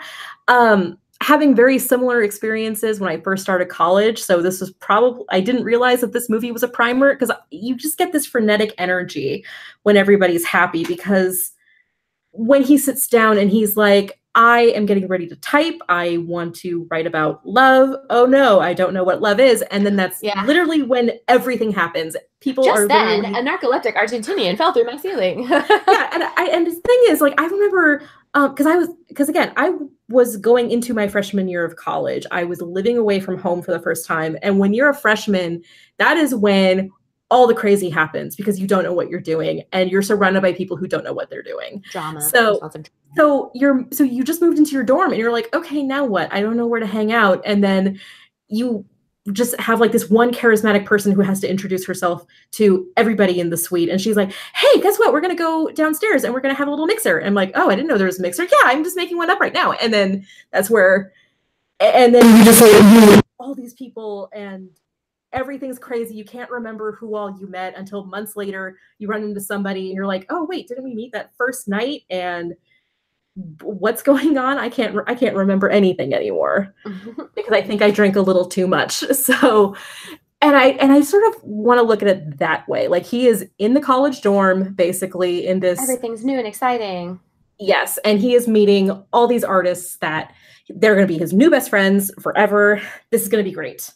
having very similar experiences when I first started college. So this was probably, I didn't realize that this movie was a primer because you just get this frenetic energy when everybody's happy, because when he sits down and he's like, I am getting ready to type. I want to write about love. Oh no, I don't know what love is. And then that's literally when everything happens. People just are then a narcoleptic Argentinian fell through my ceiling. Yeah, and the thing is, like, I remember because again, I was going into my freshman year of college. I was living away from home for the first time, and when you're a freshman, that is when all the crazy happens because you don't know what you're doing and you're surrounded by people who don't know what they're doing. Drama. So you just moved into your dorm and you're like, okay, now what? I don't know where to hang out. And then you just have like this one charismatic person who has to introduce herself to everybody in the suite. And she's like, hey, guess what? We're going to go downstairs and we're going to have a little mixer. And I'm like, oh, I didn't know there was a mixer. Yeah, I'm just making one up right now. And then that's where, and then you just like all these people and everything's crazy. You can't remember who all you met until months later you run into somebody and you're like, oh wait, didn't we meet that first night? And what's going on? I can't remember anything anymore because I think I drank a little too much. So, and I sort of want to look at it that way. Like, he is in the college dorm, basically, in this. Everything's new and exciting. Yes, and he is meeting all these artists that they're going to be his new best friends forever. This is going to be great.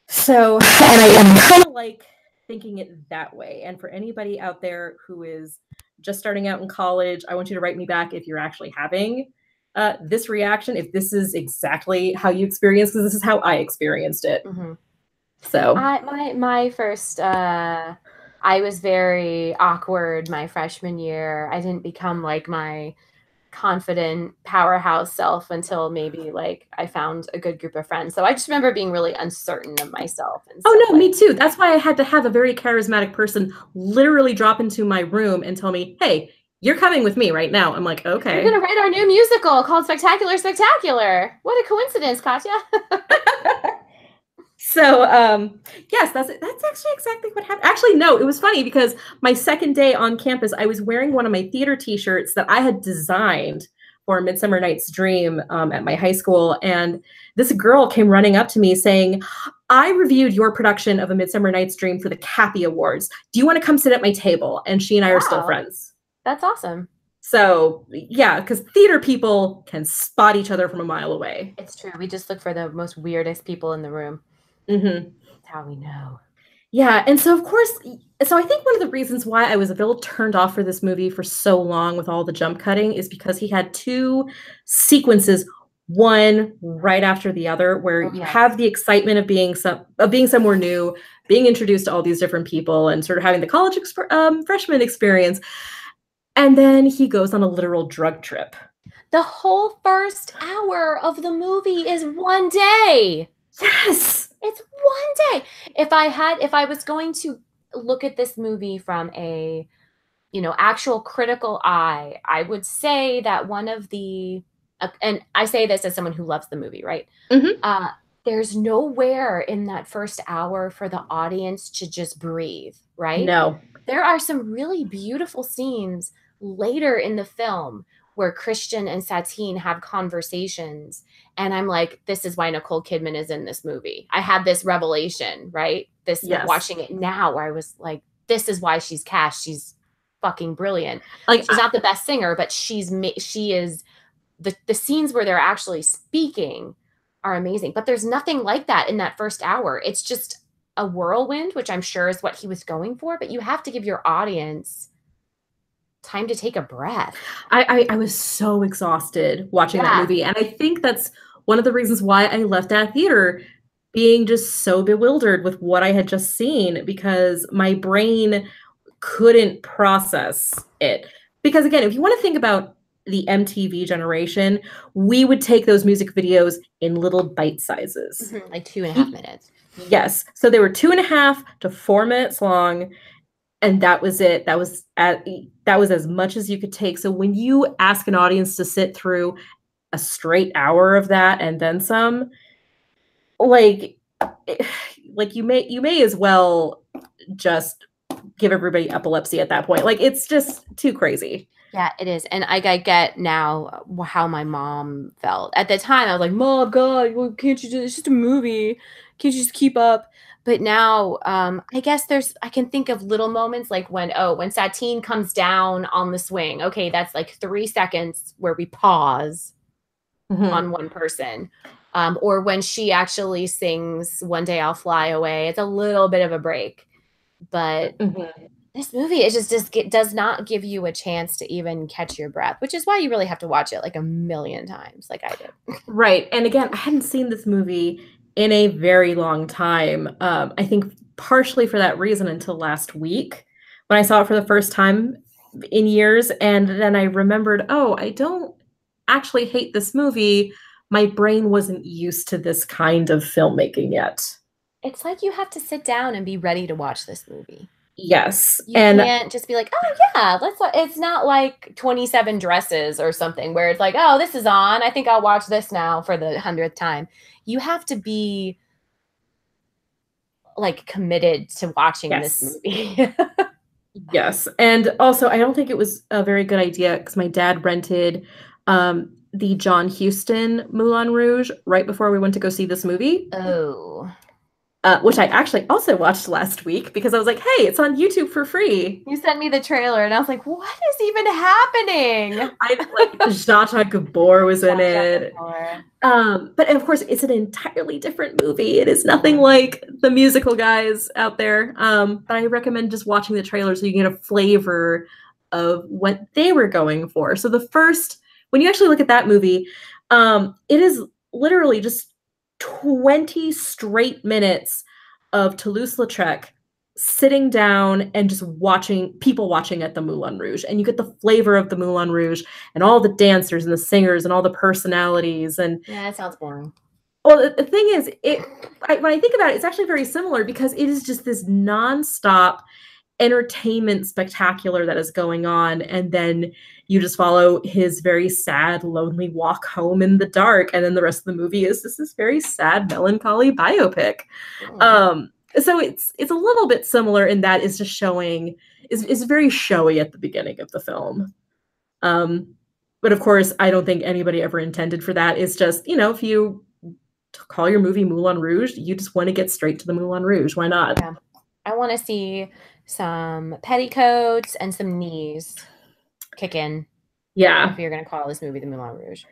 So, and I am kind of like thinking it that way. And for anybody out there who is just starting out in college, I want you to write me back if you're actually having this reaction, if this is exactly how you experience, because this is how I experienced it. So my first, I was very awkward my freshman year. I didn't become like my confident powerhouse self until maybe like I found a good group of friends. So I just remember being really uncertain of myself and stuff Oh no, like me too. That's why I had to have a very charismatic person literally drop into my room and tell me, "Hey, you're coming with me right now." I'm like, you're gonna "Okay." write our new musical called Spectacular Spectacular. What a coincidence, Katya. So, yes, that's actually exactly what happened. Actually, no, it was funny because my second day on campus, I was wearing one of my theater T-shirts that I had designed for Midsummer Night's Dream at my high school, and this girl came running up to me saying, "I reviewed your production of A Midsummer Night's Dream for the Cappy Awards. Do you want to come sit at my table?" And she and I are still Wow, friends. that's awesome. So, yeah, because theater people can spot each other from a mile away. It's true. We just look for the most weirdest people in the room. Hmm. That's how we know. Yeah, and so of course, so I think one of the reasons why I was a little turned off for this movie for so long with all the jump cutting is because he had two sequences, one right after the other, where Oh you yes. have the excitement of being somewhere new, being introduced to all these different people, and sort of having the freshman experience, and then he goes on a literal drug trip. The whole first hour of the movie is one day. Yes. It's one day. If I was going to look at this movie from a, actual critical eye, I would say that one of the, and I say this as someone who loves the movie, right? Hmm. Uh, there's nowhere in that first hour for the audience to just breathe, right? No. There are some really beautiful scenes later in the film where Christian and Satine have conversations. And I'm like, this is why Nicole Kidman is in this movie. I had this revelation, right? This Yes. watching it now where I was like, this is why she's cast. She's fucking brilliant. Like She's not the best singer, but she is the scenes where they're actually speaking are amazing. But there's nothing like that in that first hour. It's just a whirlwind, which I'm sure is what he was going for, but you have to give your audience time to take a breath. I was so exhausted watching that Yeah. movie. And I think that's one of the reasons why I left that theater being just so bewildered with what I had just seen because my brain couldn't process it. Because again, if you want to think about the MTV generation, we would take those music videos in little bite sizes. Like 2.5 minutes. Yes. So they were 2.5 to 4 minutes long, and that was it. That was as much as you could take. So when you ask an audience to sit through a straight hour of that and then some, like like you may as well just give everybody epilepsy at that point. Like it's just too crazy. Yeah, it is. And I get now how my mom felt. At the time, I was like, Mom, God, well, can't you do it's just a movie. Can't you just keep up? But now, I guess I can think of little moments like when Satine comes down on the swing. Okay, that's like 3 seconds where we pause Mhm. on one person. Or when she actually sings One Day I'll Fly Away. It's a little bit of a break. But Mhm. this movie does not give you a chance to even catch your breath, which is why you really have to watch it like a million times, like I did. Right. And again, I hadn't seen this movie in a very long time. I think partially for that reason until last week when I saw it for the first time in years. And then I remembered, oh, I don't actually hate this movie. My brain wasn't used to this kind of filmmaking yet. It's like you have to sit down and be ready to watch this movie. Yes. You And can't just be like, oh yeah, it's not like 27 Dresses or something where it's like, oh, this is on. I think I'll watch this now for the 100th time. You have to be like committed to watching this yes. movie. Yes. And also, I don't think it was a very good idea because my dad rented the John Huston Moulin Rouge right before we went to go see this movie. Oh. Which I actually also watched last week because I was like, hey, it's on YouTube for free. You sent me the trailer and I was like, what is even happening? I like Zsa Gabor was in it. Gabor. But of course, it's an entirely different movie. It is nothing like the musical guys out there. But I recommend just watching the trailer so you get a flavor of what they were going for. So when you actually look at that movie, it is literally just 20 straight minutes of Toulouse-Lautrec sitting down and just watching people watching at the Moulin Rouge, and you get the flavor of the Moulin Rouge and all the dancers and the singers and all the personalities. And Yeah, that sounds boring. well, the thing is, when I think about it, it's actually very similar because it is just this nonstop entertainment spectacular that is going on, and then you just follow his very sad, lonely walk home in the dark, and then the rest of the movie is just this very sad, melancholy biopic. So it's a little bit similar in that it's just showing is very showy at the beginning of the film. But of course, I don't think anybody ever intended for that. It's just, if you call your movie Moulin Rouge, you just want to get straight to the Moulin Rouge. Why not? Yeah. I want to see some petticoats and some knees kick in. Yeah. If you're going to call this movie the Moulin Rouge.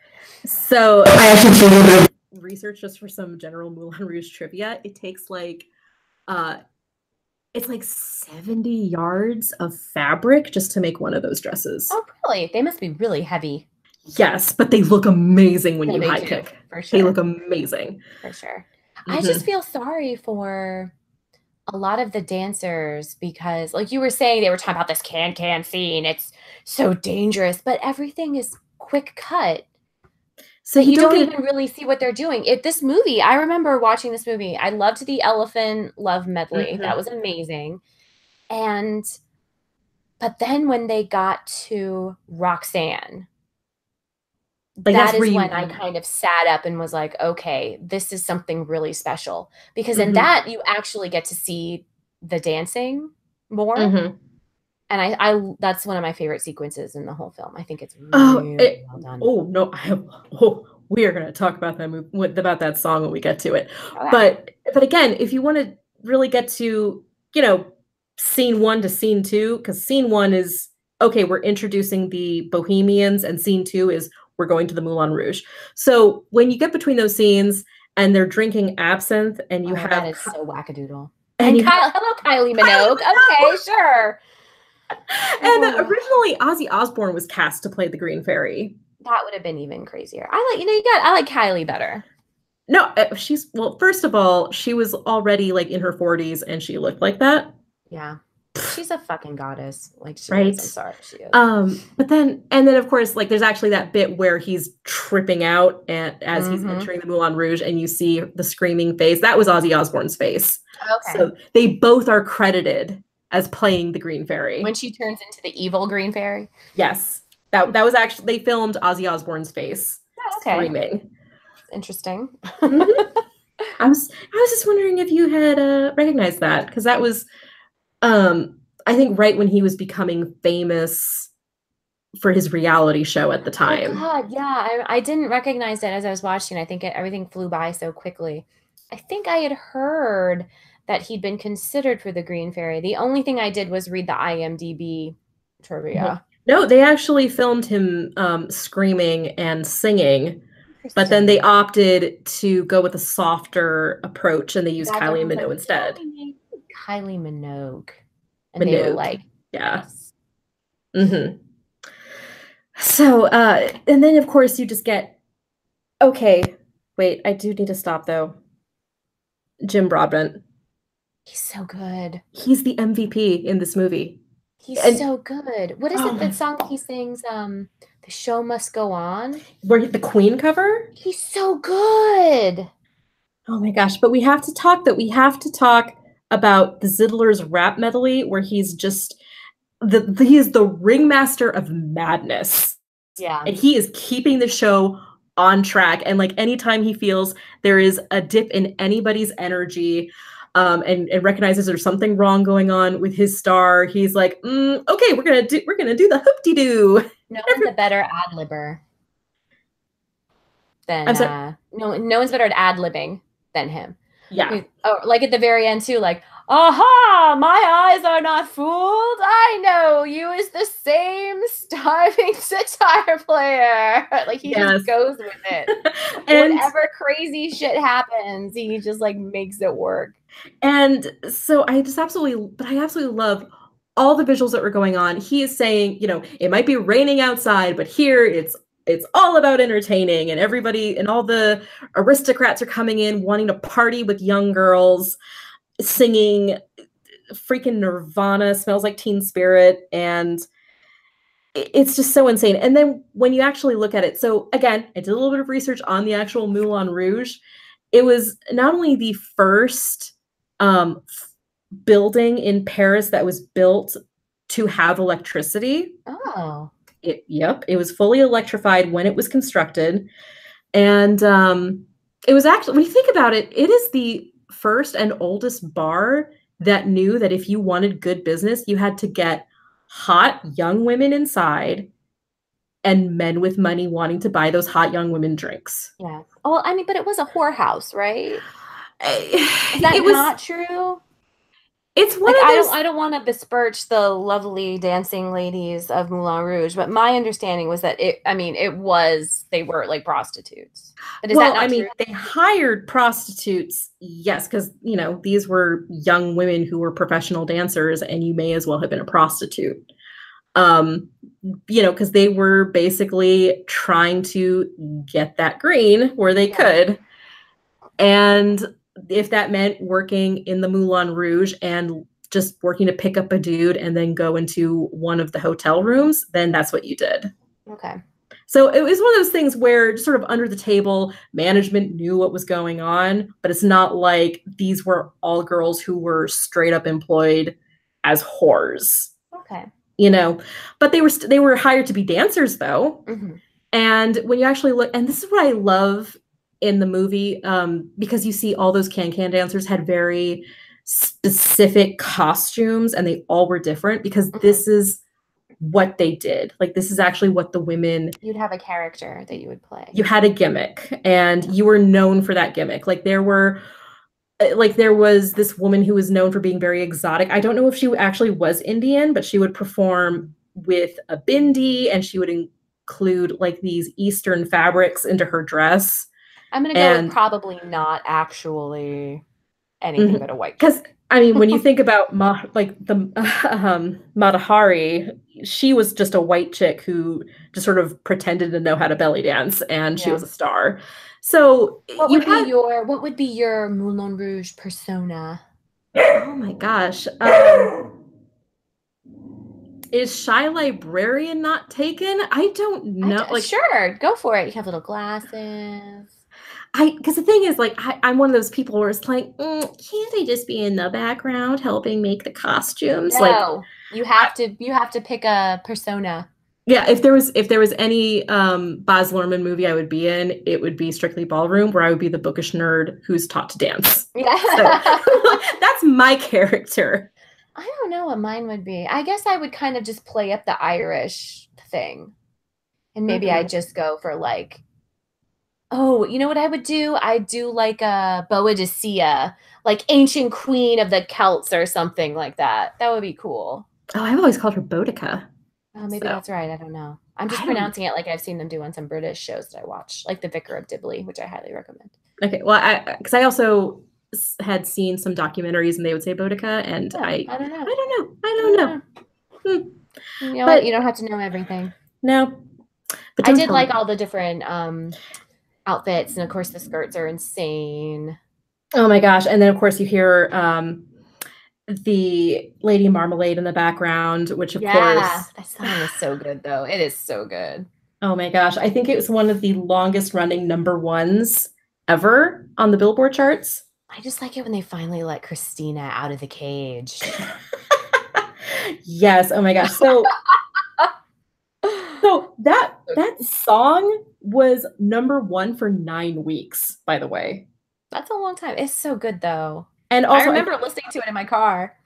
So I actually did a little bit of research just for some general Moulin Rouge trivia. It takes it's like 70 yards of fabric just to make one of those dresses. Oh, really? They must be really heavy. Yes, but they look amazing when you high kick. For sure. They look amazing. For sure. I just feel sorry for a lot of the dancers because, like you were saying, they were talking about this can scene. It's so dangerous, but everything is quick cut. So you don't even really see what they're doing. This movie, I remember watching this movie. I loved the Elephant Love Medley. That was amazing. But then when they got to Roxanne, that is when I kind of sat up and was like, okay, this is something really special. Because in that, you actually get to see the dancing more. And I that's one of my favorite sequences in the whole film. I think it's really well done. Oh no! We are going to talk about that song when we get to it. Okay. But again, if you want to really get to scene 1 to scene 2, because scene 1 is okay, we're introducing the Bohemians, and scene 2 is we're going to the Moulin Rouge. So when you get between those scenes and they're drinking absinthe, and you have that is so wackadoodle. And hello, Kylie Minogue. Okay, sure. And originally, Ozzy Osbourne was cast to play the Green Fairy. That would have been even crazier. I like Kylie better. No, first of all, she was already in her 40s, and she looked like that. Yeah, she's a fucking goddess. Right? I'm sorry, she is. But then of course, there's actually that bit where he's tripping out as he's entering the Moulin Rouge, and you see the screaming face. That was Ozzy Osbourne's face. Okay. So they both are credited as playing the Green Fairy. When she turns into the evil Green Fairy? Yes. That was actually, they filmed Ozzy Osbourne's face screaming. Interesting. I was just wondering if you had recognized that, because that was, I think, right when he was becoming famous for his reality show at the time. Oh God, yeah. I didn't recognize it as I was watching. I think everything flew by so quickly. I think I had heard that he'd been considered for the Green Fairy. The only thing I did was read the IMDb trivia. No, they actually filmed him screaming and singing, but then they opted to go with a softer approach, and they used Kylie Minogue instead. Kylie Minogue. And they were like, yeah. Yes. So, and then of course you just get, okay, wait, I do need to stop though. Jim Broadbent. He's so good. He's the MVP in this movie. He's so good. What is it, that song he sings? The Show Must Go On? Where the Queen cover? He's so good. Oh my gosh. But we have to talk about the Zidler's rap medley, where he's just he is the ringmaster of madness. Yeah. And he is keeping the show on track. And anytime he feels there is a dip in anybody's energy, and recognizes there's something wrong going on with his star, he's like, okay, we're gonna do the hoop-de-doo. No one's a better ad-libber than no one's better at ad-libbing than him. Yeah. At the very end too, aha, my eyes are not fooled. I know you as the same starving sitar player. He just goes with it. And whatever crazy shit happens, he just makes it work. And so I absolutely love all the visuals that were going on. He is saying, it might be raining outside, but here it's all about entertaining, and everybody and all the aristocrats are coming in wanting to party with young girls, singing freaking Nirvana, Smells Like Teen Spirit, and it's just so insane. And then when you actually look at it, so again, I did a little bit of research on the actual Moulin Rouge. It was not only the first building in Paris that was built to have electricity. Oh. Yep, it was fully electrified when it was constructed. And it was actually, when you think about it, it is the first and oldest bar that knew that if you wanted good business, you had to get hot young women inside and men with money wanting to buy those hot young women drinks. Yeah. Well, I mean, but it was a whorehouse, right? Is that It was, not true? it's one Like of those. I don't want to besmirch the lovely dancing ladies of Moulin Rouge, but my understanding was that they were like prostitutes. But is that Well, I not mean, true? they hired prostitutes, yes, because, these were young women who were professional dancers, and you may as well have been a prostitute. Because they were basically trying to get that green where they could. And if that meant working in the Moulin Rouge and just working to pick up a dude and then go into one of the hotel rooms, then that's what you did. Okay. So it was one of those things where just sort of under the table, management knew what was going on, but it's not like these were all girls who were straight up employed as whores. Okay. But they were hired to be dancers though. Mm-hmm. And when you actually look, and this is what I love in the movie, because you see all those can-can dancers had very specific costumes and they all were different because this is what they did. Like, this is actually what the women... You'd have a character that you would play. You had a gimmick and you were known for that gimmick. Like, there was this woman who was known for being very exotic. I don't know if she actually was Indian, but she would perform with a bindi and she would include like these Eastern fabrics into her dress. I'm going to go with probably not actually anything but a white chick. Because, I mean, when you think about Matahari, she was just a white chick who just sort of pretended to know how to belly dance, and she was a star. So what would be your Moulin Rouge persona? Oh my gosh. Is Shy Librarian not taken? I don't know. Sure, go for it. You have little glasses. Because the thing is, like, I'm one of those people where it's like, can't I just be in the background helping make the costumes? No, you have to pick a persona. Yeah, if there was any Baz Luhrmann movie I would be in, it would be Strictly Ballroom, where I would be the bookish nerd who's taught to dance. Yeah, so, that's my character. I don't know what mine would be. I guess I would kind of just play up the Irish thing, and maybe I'd just go for like. Oh, you know what I would do? I'd do like a Boadicea, like ancient queen of the Celts or something like that. That would be cool. Oh, I've always called her Boudica. Oh, maybe that's right. I don't know. I'm just pronouncing it like I've seen them do on some British shows that I watch, like The Vicar of Dibley, which I highly recommend. Okay, well, because I also had seen some documentaries and they would say Boudica, and I don't know. You know what? You don't have to know everything. No. But I did like all the different outfits, and of course the skirts are insane. Oh my gosh. And then of course you hear the Lady Marmalade in the background, which of course that song is so good though. It is so good. Oh my gosh. I think it was one of the longest running #1s ever on the Billboard charts. I just like it when they finally let Christina out of the cage. Yes. Oh my gosh. So that song was #1 for 9 weeks, by the way. That's a long time. It's so good though. And also, I remember listening to it in my car.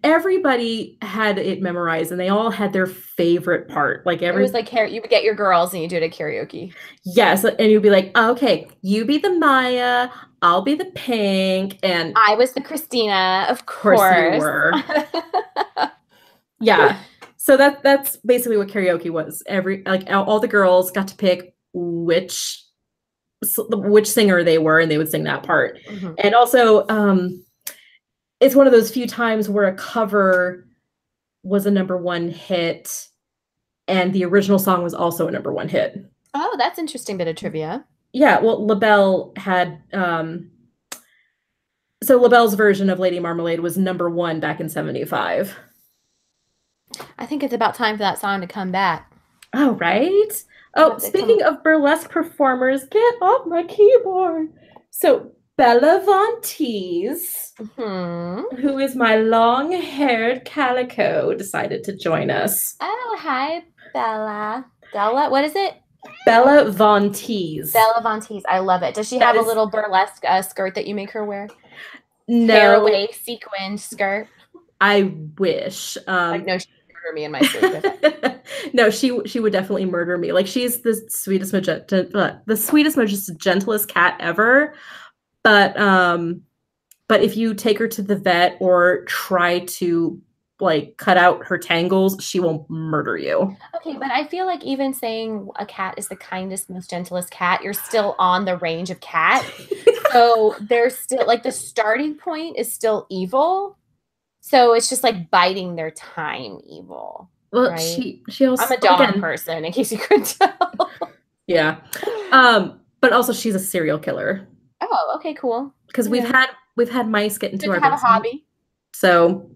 Everybody had it memorized, and they all had their favorite part. Like it was like you would get your girls and you do it at karaoke. Yes, and you'd be like, okay, you be the Maya, I'll be the Pink, and I was the Christina, of course. You were. Yeah. So that's basically what karaoke was. All the girls got to pick which singer they were, and they would sing that part. Mm-hmm. And also, it's one of those few times where a cover was a #1 hit, and the original song was also a #1 hit. Oh, that's interesting bit of trivia. Yeah, well, LaBelle had So LaBelle's version of Lady Marmalade was #1 back in 75. I think it's about time for that song to come back. Oh, right. I Oh, hope they come. speaking of burlesque performers, get off my keyboard. So Bella Von Teese, Hmm. who is my long-haired calico, decided to join us. Oh, hi, Bella. Bella, what is it? Bella Von Teese. Bella Von Teese. I love it. Does she That have a is little burlesque skirt that you make her wear? no, Tearaway sequined skirt. I wish. Like, no, she would murder me in my sleep if I. No, she would definitely murder me. Like she's the sweetest, most gentlest cat ever. But if you take her to the vet or try to like cut out her tangles, she will murder you. Okay, but I feel like even saying a cat is the kindest, most gentlest cat, you're still on the range of cat. So there's still like the starting point is still evil. So it's just like biding their time evil, Well, right? she I'm also a dog again, person, in case you couldn't tell. yeah. But also she's a serial killer Oh, okay, cool. because Yeah. we've had mice get into Good our to have a basement. hobby. So,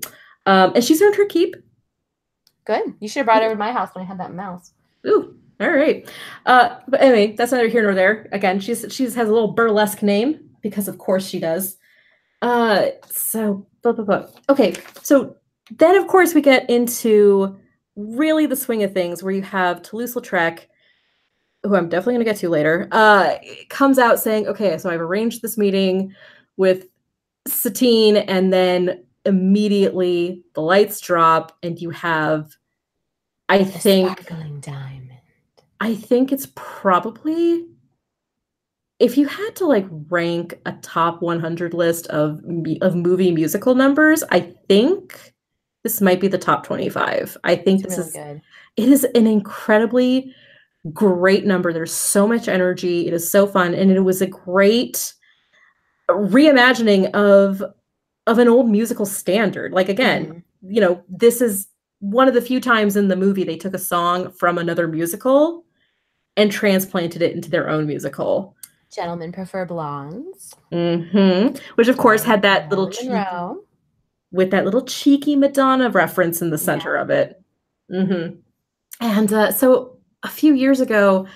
and she's earned her keep. Good. You should have brought it over to my house when I had that mouse. Ooh, all right. But anyway, that's neither here nor there. Again, she has a little burlesque name because of course she does. So blah, blah, blah. Okay, so then of course we get into really the swing of things where you have Toulouse-Lautrec, who I'm definitely going to get to later, comes out saying, okay, so I've arranged this meeting with Satine, and then immediately the lights drop and you have, I The think, sparkling diamond. I think it's probably, if you had to like rank a top 100 list of movie musical numbers, I think this might be the top 25. I think It's really good. it is an incredibly great number. There's so much energy. It is so fun. And it was a great reimagining of an old musical standard. Like again, this is one of the few times in the movie they took a song from another musical and transplanted it into their own musical. Gentlemen prefer blondes. Which of course had that little Monroe. with that little cheeky Madonna reference in the center of it. And so a few years ago,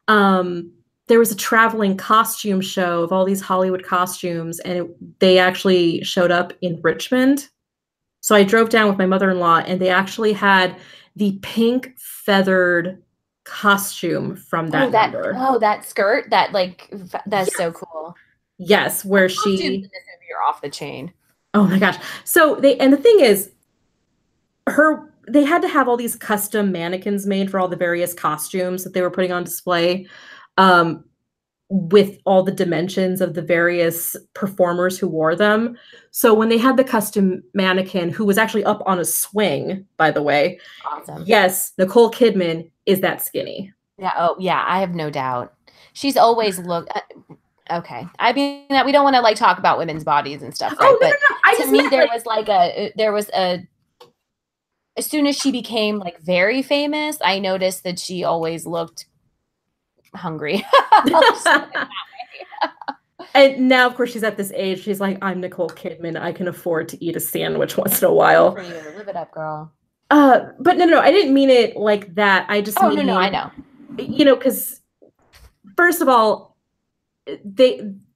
there was a traveling costume show of all these Hollywood costumes, and they actually showed up in Richmond. So I drove down with my mother-in-law, and they actually had the pink feathered costume from that number. Oh, that skirt, that's yes. so cool. Yes, where costumes in this movie are off the chain. Oh my gosh. So the thing is, they had to have all these custom mannequins made for all the various costumes that they were putting on display, with all the dimensions of the various performers who wore them. So when they had the custom mannequin, who was actually up on a swing, by the way. Awesome. Yes, Nicole Kidman is that skinny. Yeah. Oh, yeah. I have no doubt. She's always looked. Okay. I mean, we don't want to like talk about women's bodies and stuff, right? Oh, no, no. To me, there was as soon as she became like very famous, I noticed that she always looked hungry. And now, of course, she's at this age. She's like, I'm Nicole Kidman. I can afford to eat a sandwich once in a while. For you. Live it up, girl. But no, I didn't mean it like that. I just mean, no, I know. Because first of all,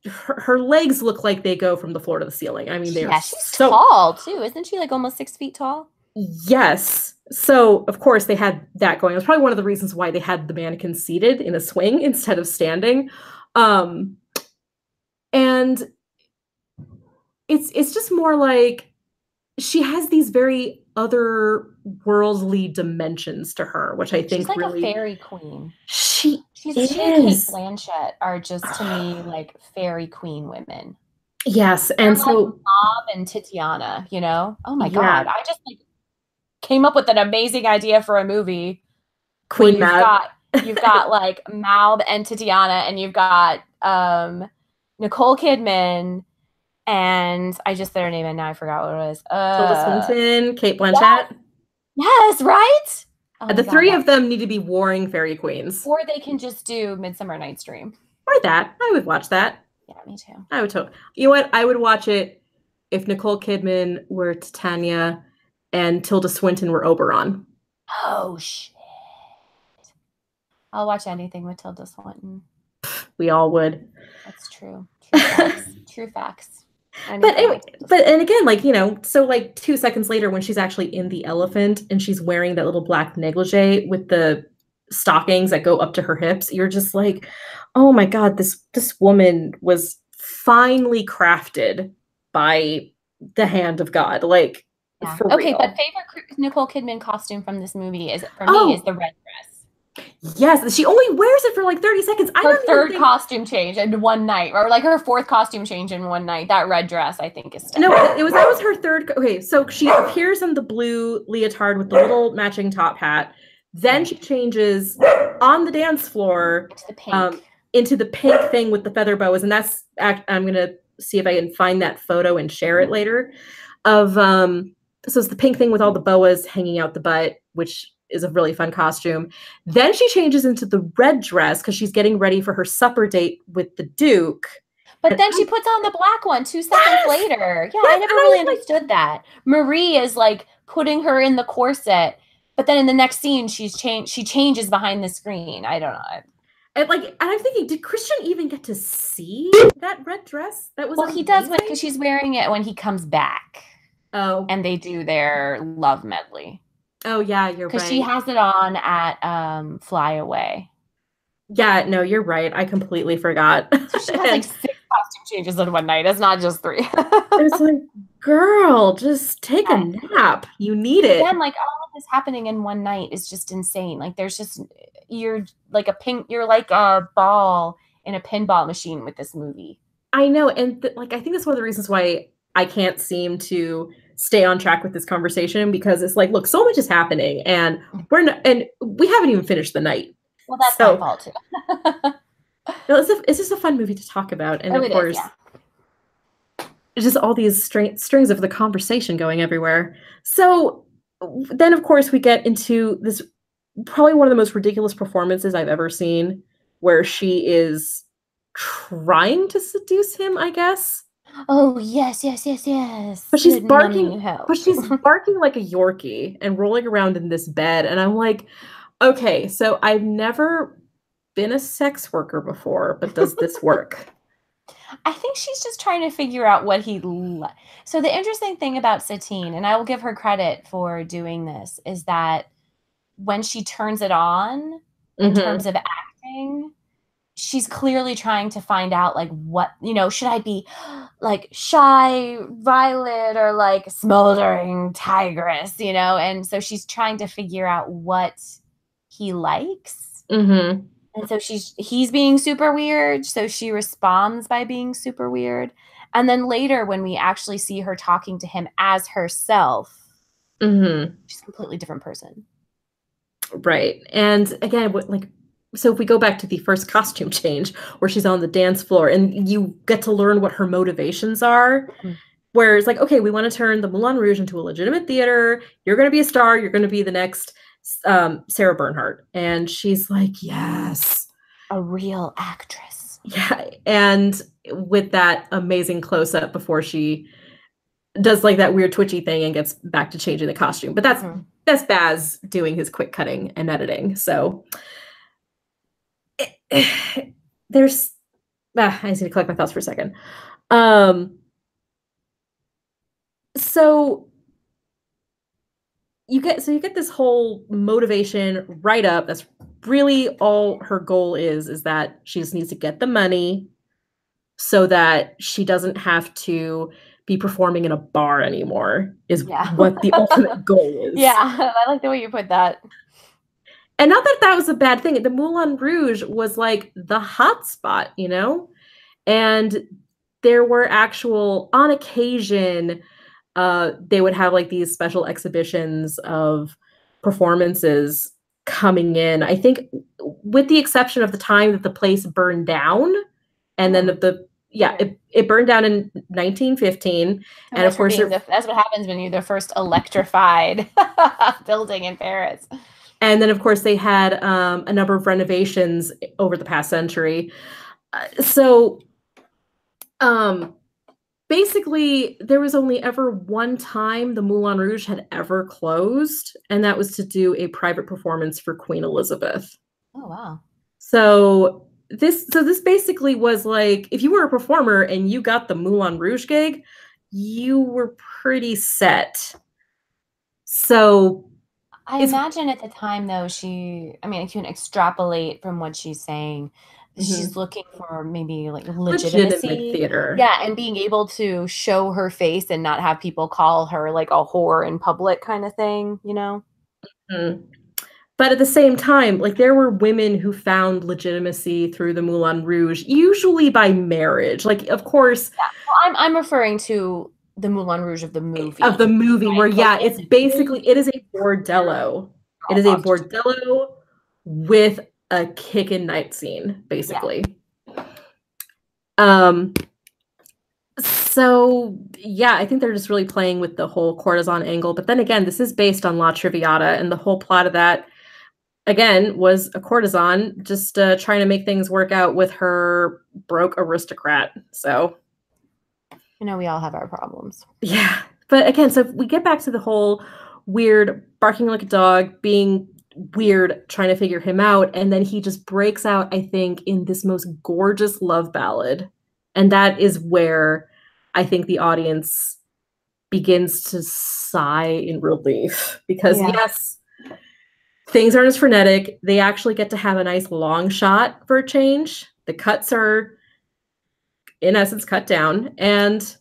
her legs look like they go from the floor to the ceiling. I mean, they're she's so tall too, isn't she? Like almost 6 feet tall. Yes. So of course they had that going. It was probably one of the reasons why they had the mannequin seated in a swing instead of standing. And it's just more like she has these very otherworldly dimensions to her, which I think she's like really a fairy queen. She and Kate Blanchett are just to me like fairy queen women. Yes, and they're so like Bob and Titiana, Oh my God, I just like came up with an amazing idea for a movie. Queen Mab. You've got like Malb and Titiana, and you've got Nicole Kidman, and I just said her name and now I forgot what it was. Tilda Swinton, Kate Blanchett. Yes, right? Oh the three of them need to be warring fairy queens. Or they can just do Midsummer Night's Dream. Or that. I would watch that. Yeah, me too. I would totally. You know what? I would watch it if Nicole Kidman were Titania and Tilda Swinton were Oberon. Oh shit. I'll watch anything with Tilda Swinton. We all would. That's true. True facts. True facts. But Anything anyway, with Tilda but Swinton. and again, like, so like 2 seconds later when she's actually in the elephant and she's wearing that little black negligee with the stockings that go up to her hips, you're just like, oh my God, this woman was finely crafted by the hand of God. Like, Yeah. for Okay, but real. favorite Nicole Kidman costume from this movie is for me is Oh, the red dress. yes. She only wears it for like 30 seconds. I Her don't even third think. costume change in one night, or like her fourth costume change in one night. That red dress, I think, is No, stunning. that was her third. Okay, so she appears in the blue leotard with the little matching top hat. Then she changes on the dance floor Into the pink. into the pink thing with the feather boas, and I'm gonna see if I can find that photo and share it later. Of so it's the pink thing with all the boas hanging out the butt, which is a really fun costume. Then she changes into the red dress because she's getting ready for her supper date with the Duke. But And then she puts on the black one 2 seconds yes! later. Yeah, I Yes! never And I really was like, understood that. Marie is like putting her in the corset, but then in the next scene, she changes behind the screen. I don't know. and I'm thinking, did Christian even get to see that red dress? That was Well, he does amazing. because she's wearing it when he comes back. Oh, And they do their love medley. oh yeah, you're Because right. she has it on at Fly Away. Yeah, no, you're right. I completely forgot. So she has like 6 costume changes in one night. It's not just 3. It's like, girl, just take a nap. You need it. Again, like all of this happening in one night is just insane. Like there's just you're like a ball in a pinball machine with this movie. I know, and like I think that's one of the reasons why I can't seem to stay on track with this conversation because it's like, look, so much is happening, and we haven't even finished the night. Well, that's So, my fault too. no, it's just a fun movie to talk about, and of course, yeah. it's just all these strings of the conversation going everywhere. So then, of course, we get into this probably one of the most ridiculous performances I've ever seen, where she is trying to seduce him, I guess. Oh yes, yes, yes, yes. But she's Good money barking. help. But she's barking like a Yorkie and rolling around in this bed, and I'm like, okay, so I've never been a sex worker before, but does this work? I think she's just trying to figure out what So the interesting thing about Satine, and I will give her credit for doing this, is that when she turns it on in terms of acting, she's clearly trying to find out like what, should I be like shy violet or like smoldering tigress, and so she's trying to figure out what he likes. And so he's being super weird, so she responds by being super weird. And then later when we actually see her talking to him as herself, she's a completely different person. Right. And again, so if we go back to the first costume change where she's on the dance floor and you get to learn what her motivations are, where it's like, okay, we want to turn the Moulin Rouge into a legitimate theater. You're going to be a star. You're going to be the next Sarah Bernhardt. And she's like, yes. A real actress. Yeah. And with that amazing close-up before she does like that weird twitchy thing and gets back to changing the costume. But that's Baz doing his quick cutting and editing. So there's I just need to collect my thoughts for a second. So you get this whole motivation right up. That's really all her goal is that she just needs to get the money so that she doesn't have to be performing in a bar anymore, is what the ultimate goal is. Yeah, I like the way you put that. And not that that was a bad thing. The Moulin Rouge was like the hot spot, and there were actual, on occasion, they would have like these special exhibitions of performances coming in. I think with the exception of the time that the place burned down, and then it burned down in 1915. And of course, that's what happens when you're the first electrified building in Paris. And then, of course, they had a number of renovations over the past century. So basically, there was only ever one time the Moulin Rouge had ever closed, and that was to do a private performance for Queen Elizabeth. Oh, wow. So this basically was like if you were a performer and you got the Moulin Rouge gig, you were pretty set. So I it's imagine at the time, though, I mean, I can extrapolate from what she's saying. She's mhm, looking for maybe like legitimate legitimacy. theater. Yeah, and being able to show her face and not have people call her like a whore in public kind of thing, you know? Mm. But at the same time, like there were women who found legitimacy through the Moulin Rouge, usually by marriage. Like, of course, Yeah. Well, I'm referring to the Moulin Rouge of the of the movie, movie where, right? Like yeah, in it's the basically movie, it is a they're bordello. It all is a prostitutes. bordello with a kickin' night scene, Yeah. basically. Um, so yeah, I think they're just really playing with the whole courtesan angle. But then again, this is based on La Traviata, and the whole plot of that again was a courtesan just trying to make things work out with her broke aristocrat. So You know, we all have our problems. yeah, but again, so if we get back to the whole weird barking like a dog, being weird, trying to figure him out, and then he just breaks out, I think, in this most gorgeous love ballad, and that is where I think the audience begins to sigh in relief because Yeah. yes, things aren't as frenetic. They actually get to have a nice long shot for a change. The cuts are, in essence, cut down, and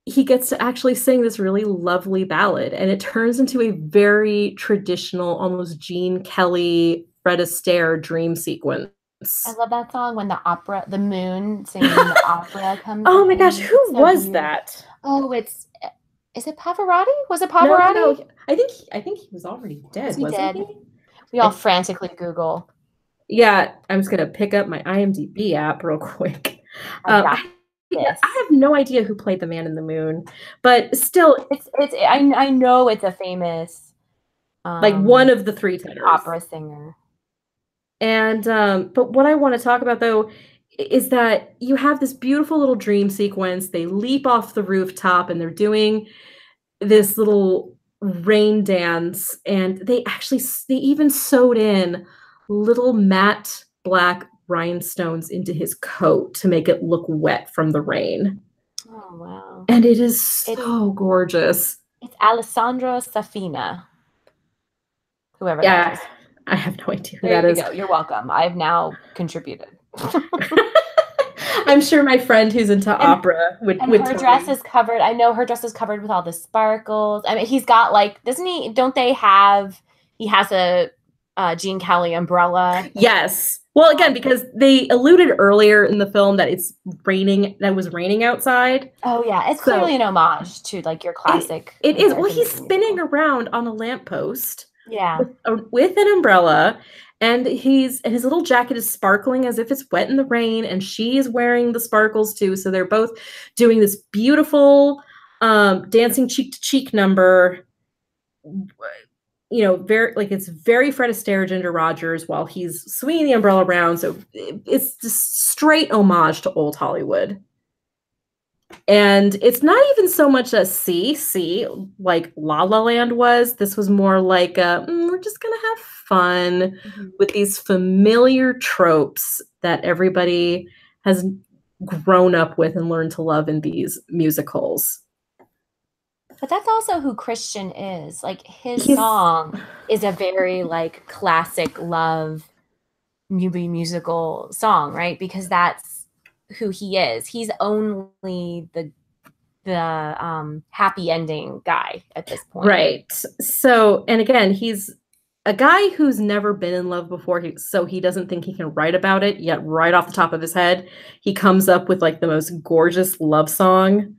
he gets to actually sing this really lovely ballad. And it turns into a very traditional, almost Gene Kelly, Fred Astaire dream sequence. I love that song when the moon singing the opera comes Oh my gosh, in. It's who so was beautiful. that? Oh, is it Pavarotti? Was it No, no, Pavarotti? no. I think he was already Was dead, he wasn't dead? he? We all I, frantically Google. yeah, I'm just gonna pick up my IMDb app real quick. I got I, this. I have no idea who played the Man in the Moon, but still, I know it's a famous like one um of the three tenors. opera singer. And but what I want to talk about though is that you have this beautiful little dream sequence. They leap off the rooftop and they're doing this little rain dance, and they even sewed in little matte black rhinestones into his coat to make it look wet from the rain. Oh wow. And it is It's so gorgeous. it's Alessandro Safina, whoever that Yeah, is. I have no idea who There that you is. go. You're welcome. I've now contributed. I'm sure my friend who's into And opera and would her tell dress me. is covered. I know her dress is covered with all the sparkles. I mean, he's got like, doesn't he? Don't they have? He has a Gene Kelly umbrella. Yes. Well, again, because they alluded earlier in the film that it's raining, that it was raining outside. Oh yeah, it's clearly So an homage to like your it classic it is. Well, American he's Beauty spinning musical. around on a lamppost Yeah. with an umbrella, and his little jacket is sparkling as if it's wet in the rain, and she is wearing the sparkles too. So they're both doing this beautiful dancing cheek to cheek number, very like it's very Fred Astaire, Ginger Rogers while he's swinging the umbrella around. So it's just straight homage to old Hollywood. And it's not even so much a see like La La Land was. This was more like we're just gonna have fun Mhm. with these familiar tropes that everybody has grown up with and learned to love in these musicals. But that's also who Christian is. Like his He's song is a very like classic love movie musical song, right? Because that's who he is. He's only the happy ending guy at this point. right. So, and again, he's a guy who's never been in love before, so he doesn't think he can write about it, yet right off the top of his head, he comes up with like the most gorgeous love song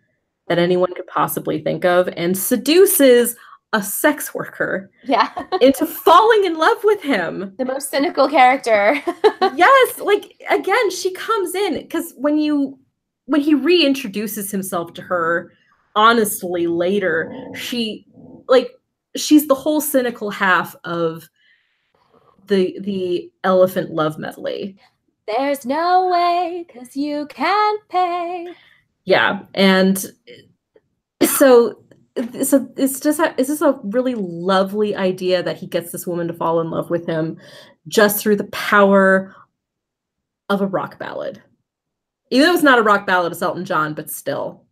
that Mhm. anyone could possibly think of and seduces a sex worker Yeah. into falling in love with him. The most cynical character. Yes, like again, she comes in because when he reintroduces himself to her honestly later, like she's the whole cynical half of the elephant love medley. There's no way, 'cause you can't pay. Yeah, and so it's just a really lovely idea that he gets this woman to fall in love with him just through the power of a rock ballad. Even though it's not a rock ballad of Elton John, but still.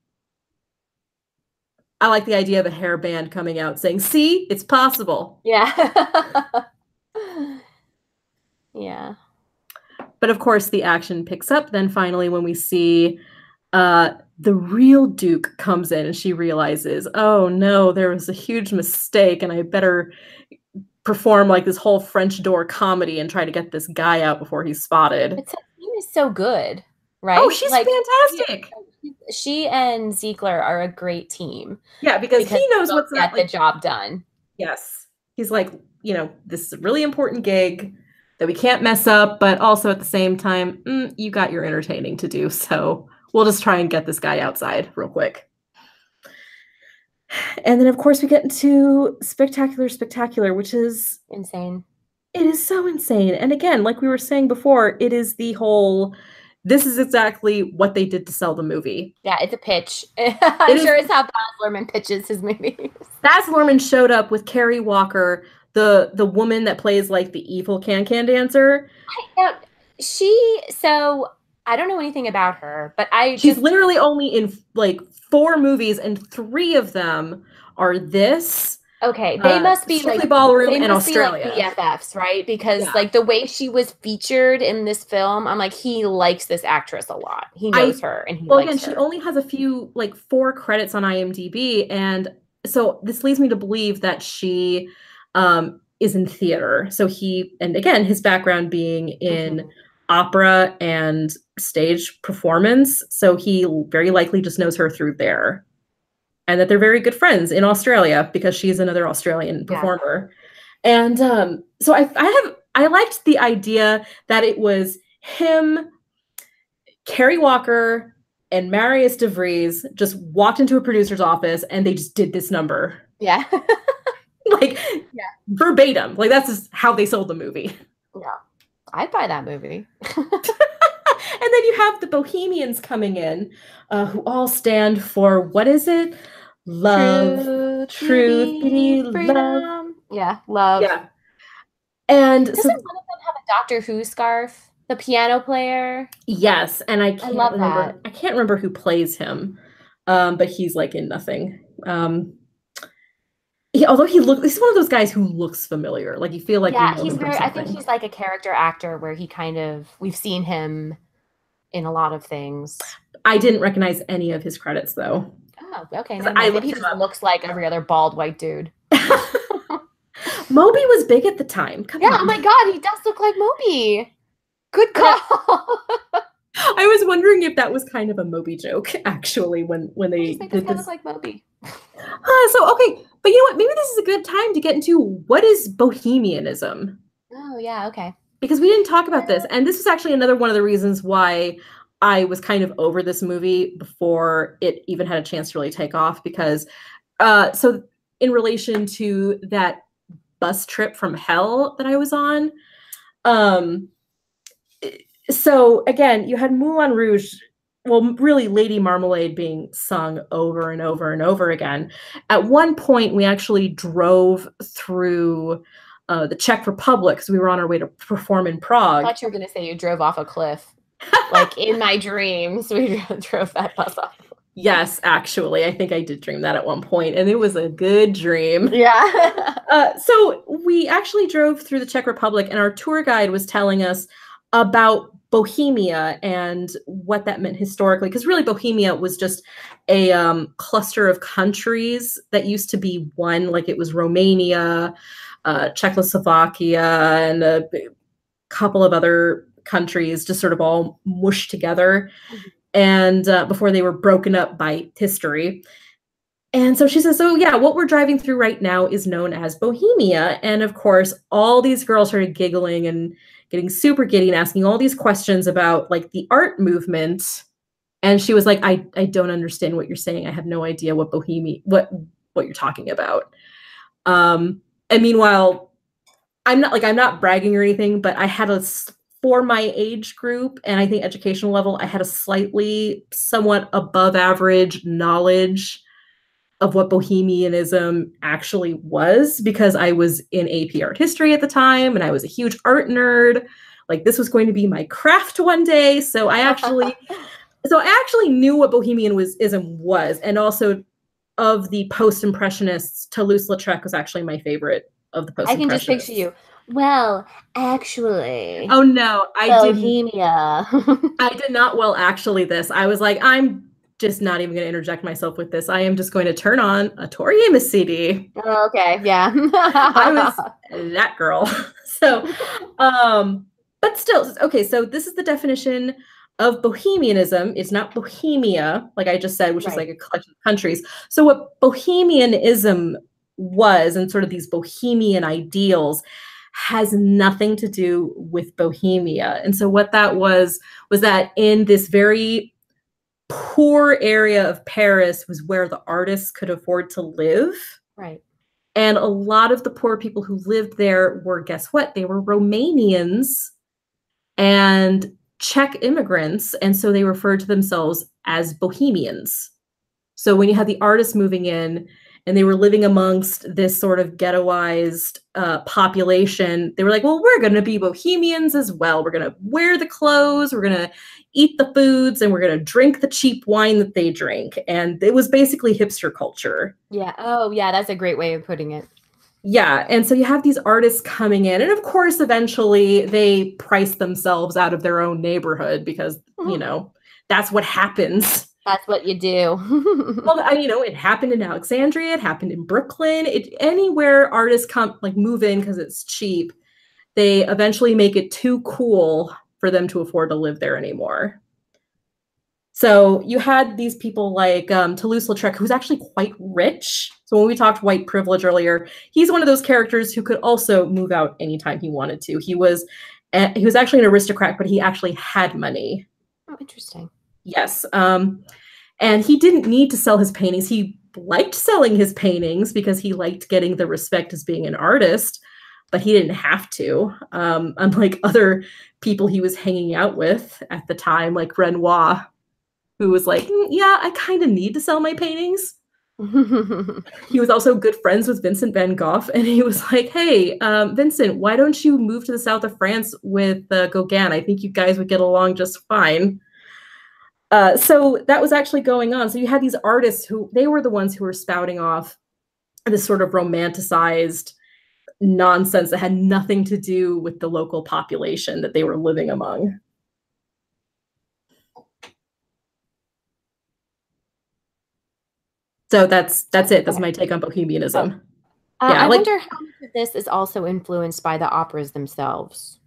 I like the idea of a hair band coming out saying, "See, it's possible." Yeah. Yeah. But of course, the action picks up then finally when we see the real Duke comes in and she realizes, oh no, there was a huge mistake and I better perform like this whole French door comedy and try to get this guy out before he's spotted. But Sabine is so good, Oh, right? she's Like fantastic. she and Ziegler are a great team Yeah, because because he they knows both what's up. get Like, the job done. yes. He's like, this is a really important gig that we can't mess up, but also at the same time, you got your entertaining to do, so we'll just try and get this guy outside real quick. And then, of course, we get into Spectacular Spectacular, which is insane. It is so insane. And again, like we were saying before, it is the whole, this is exactly what they did to sell the movie. Yeah, it's a pitch. I'm sure it's how Baz Luhrmann pitches his movies. Baz Luhrmann showed up with Carrie Walker, the woman that plays like the evil can-can dancer. So I don't know anything about her, but she's literally only in like 4 movies, and 3 of them are this. Okay, they must be Strictly Ballroom in Australia. Like BFFs, right? Because like the way she was featured in this film, I'm like, he likes this actress a lot. He knows her, and he likes her. She only has a few, like 4 credits on IMDb, and so this leads me to believe that she is in theater. So and again, his background being in opera and stage performance, so he very likely just knows her through there. And that they're very good friends in Australia because she's another Australian performer. And so I liked the idea that it was him, Carrie Walker, and Marius DeVries just walked into a producer's office and they just did this number. Yeah. Verbatim. Like, that's just how they sold the movie. Yeah. I'd buy that movie. And then you have the Bohemians coming in, who all stand for, what is it? Love, truth, love. Yeah, love. Yeah. And doesn't one of them have a Doctor Who scarf? The piano player? Yes, and I love remember. That. I can't remember who plays him, but he's like in nothing. Although he's one of those guys who looks familiar. Like, you feel like he's very. I think he's like a character actor where we've seen him in a lot of things. I didn't recognize any of his credits though. Oh, okay. Maybe he just looks like every other bald white dude. Moby was big at the time. Come on. Oh my God, he does look like Moby. Good call. I was wondering if that was kind of a Moby joke, actually, when they did this. Kind of like Moby. So, okay, but you know what? Maybe this is a good time to get into what is bohemianism. Oh, yeah, okay. Because we didn't talk about this, and this was actually another one of the reasons why I was kind of over this movie before it even had a chance to really take off. Because, so in relation to that bus trip from hell that I was on, so again, you had Moulin Rouge, well, really Lady Marmalade being sung over and over and over again. At one point, we actually drove through the Czech Republic because we were on our way to perform in Prague. I thought you were going to say you drove off a cliff. Like, in my dreams, we drove that bus off. Yes, actually, I think I did dream that at one point, and it was a good dream. Yeah. So we actually drove through the Czech Republic, and our tour guide was telling us about Bohemia and what that meant historically, because really Bohemia was just a cluster of countries that used to be one, like it was Romania, Czechoslovakia, and a couple of other countries just sort of all mushed together, and before they were broken up by history. And so she says, so yeah, what we're driving through right now is known as Bohemia. And of course, all these girls started giggling and getting super giddy and asking all these questions about like the art movement. And she was like, I don't understand what you're saying. I have no idea what Bohemia, what you're talking about. And meanwhile, I'm not bragging or anything, but I had a for my age group and I think educational level, I had a slightly somewhat above average knowledge of what bohemianism actually was because I was in AP art history at the time and I was a huge art nerd. Like this was going to be my craft one day. So I actually knew what bohemianism was, and also of the post-impressionists, Toulouse-Lautrec was actually my favorite of the I can just picture post-impressionists. you. Well, actually, Oh no, I didn't. Bohemia. I did not well actually this. I was like, I'm just not even going to interject myself with this. I am just going to turn on a Tori Amos CD. Oh, okay, yeah. I was that girl. So, but still, okay, so this is the definition of bohemianism. It's not Bohemia, like I just said, which is Right. like a collection of countries. So what bohemianism was and sort of these bohemian ideals has nothing to do with Bohemia. And so what that was that in this very poor area of Paris was where the artists could afford to live. Right. And a lot of the poor people who lived there were, guess what? They were Romanians and Czech immigrants. And so they referred to themselves as Bohemians. So when you had the artists moving in and they were living amongst this sort of ghettoized population, they were like, well, we're going to be Bohemians as well. We're going to wear the clothes, we're going to eat the foods, and we're going to drink the cheap wine that they drink. And it was basically hipster culture. Yeah. Oh, yeah, that's a great way of putting it. Yeah, and so you have these artists coming in, and of course, eventually they price themselves out of their own neighborhood because, that's what happens. That's what you do. Well, it happened in Alexandria, it happened in Brooklyn. Anywhere artists come, like move in because it's cheap, they eventually make it too cool for them to afford to live there anymore. So you had these people like Toulouse-Lautrec, who's actually quite rich. So when we talked white privilege earlier, he's one of those characters who could also move out anytime he wanted to. He was actually an aristocrat, but he actually had money. Oh, interesting. Yes. And he didn't need to sell his paintings. He liked selling his paintings because he liked getting the respect as being an artist, but he didn't have to. Unlike other people he was hanging out with at the time, like Renoir, who was like, yeah, I kind of need to sell my paintings. He was also good friends with Vincent van Gogh, and he was like, hey, Vincent, why don't you move to the south of France with Gauguin? I think you guys would get along just fine. So that was actually going on. So you had these artists who, they were the ones who were spouting off this sort of romanticized nonsense that had nothing to do with the local population that they were living among. So that's it. That's my take on bohemianism. I wonder how much of this is also influenced by the operas themselves.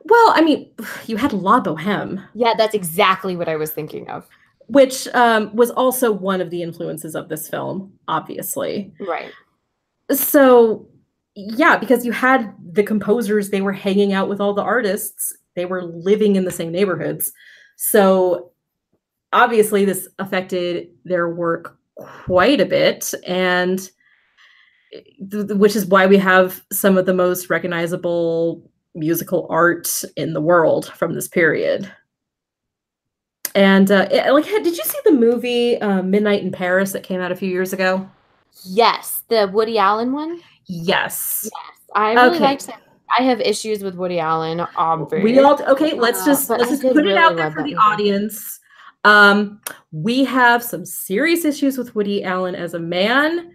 Well, I mean, you had La Boheme. Yeah, that's exactly what I was thinking of. Which was also one of the influences of this film, obviously. Right. So, yeah, because you had the composers, they were hanging out with all the artists, they were living in the same neighborhoods. So, obviously, this affected their work quite a bit, and which is why we have some of the most recognizable musical art in the world from this period. And did you see the movie Midnight in Paris that came out a few years ago? Yes, the Woody Allen one. Yes. Yes, I really liked that. I have issues with Woody Allen. Let's just put it out there for the audience. We have some serious issues with Woody Allen as a man.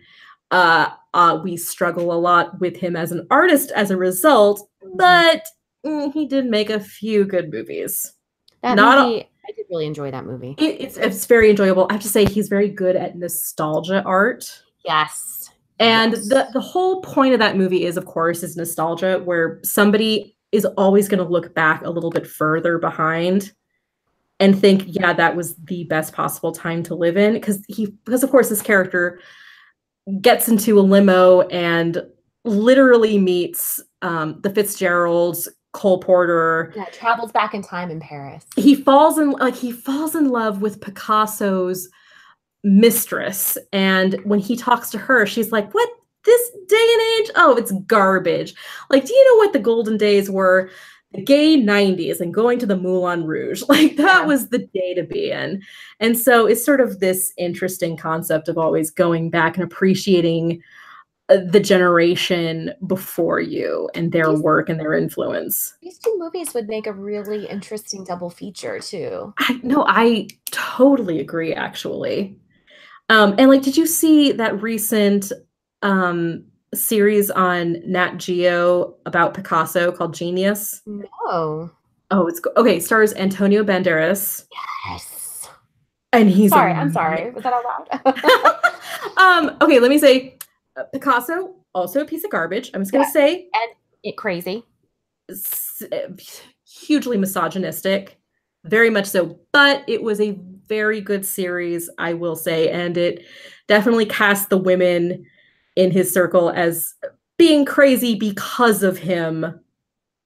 We struggle a lot with him as an artist as a result, but he did make a few good movies. I did really enjoy that movie. It's very enjoyable. I have to say he's very good at nostalgia art. Yes. And the whole point of that movie is, of course, is nostalgia, where somebody is always going to look back a little bit further behind and think, yeah, that was the best possible time to live in. Because of course, this character gets into a limo and literally meets the Fitzgeralds, Cole Porter. Yeah, travels back in time in Paris. He falls in love with Picasso's mistress, and when he talks to her, she's like, what, this day and age? Oh, it's garbage. Like, do you know what the golden days were? the gay 90s and going to the Moulin Rouge. Like that Yeah. was the day to be in. And so it's sort of this interesting concept of always going back and appreciating the generation before you and their These work and their influence. these two movies would make a really interesting double feature too. No, I totally agree, actually. And like, did you see that recent um, series on Nat Geo about Picasso called Genius? No. Oh, okay. Stars Antonio Banderas, Yes. and he's I'm sorry. Was that out loud? okay, let me say, Picasso also a piece of garbage. I'm just gonna Yeah. say, And it crazy. s- hugely misogynistic, very much so. But it was a very good series, I will say, and it definitely cast the women in his circle as being crazy because of him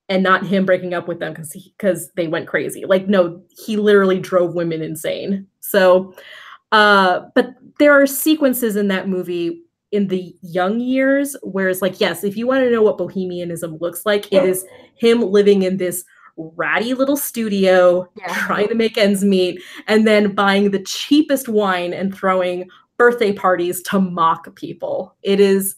and not him breaking up with them because they went crazy. Like, no, he literally drove women insane. So, but there are sequences in that movie in the young years where it's like, yes, if you want to know what bohemianism looks like, it is him living in this ratty little studio, Yeah. trying to make ends meet, and then buying the cheapest wine and throwing birthday parties to mock people. It is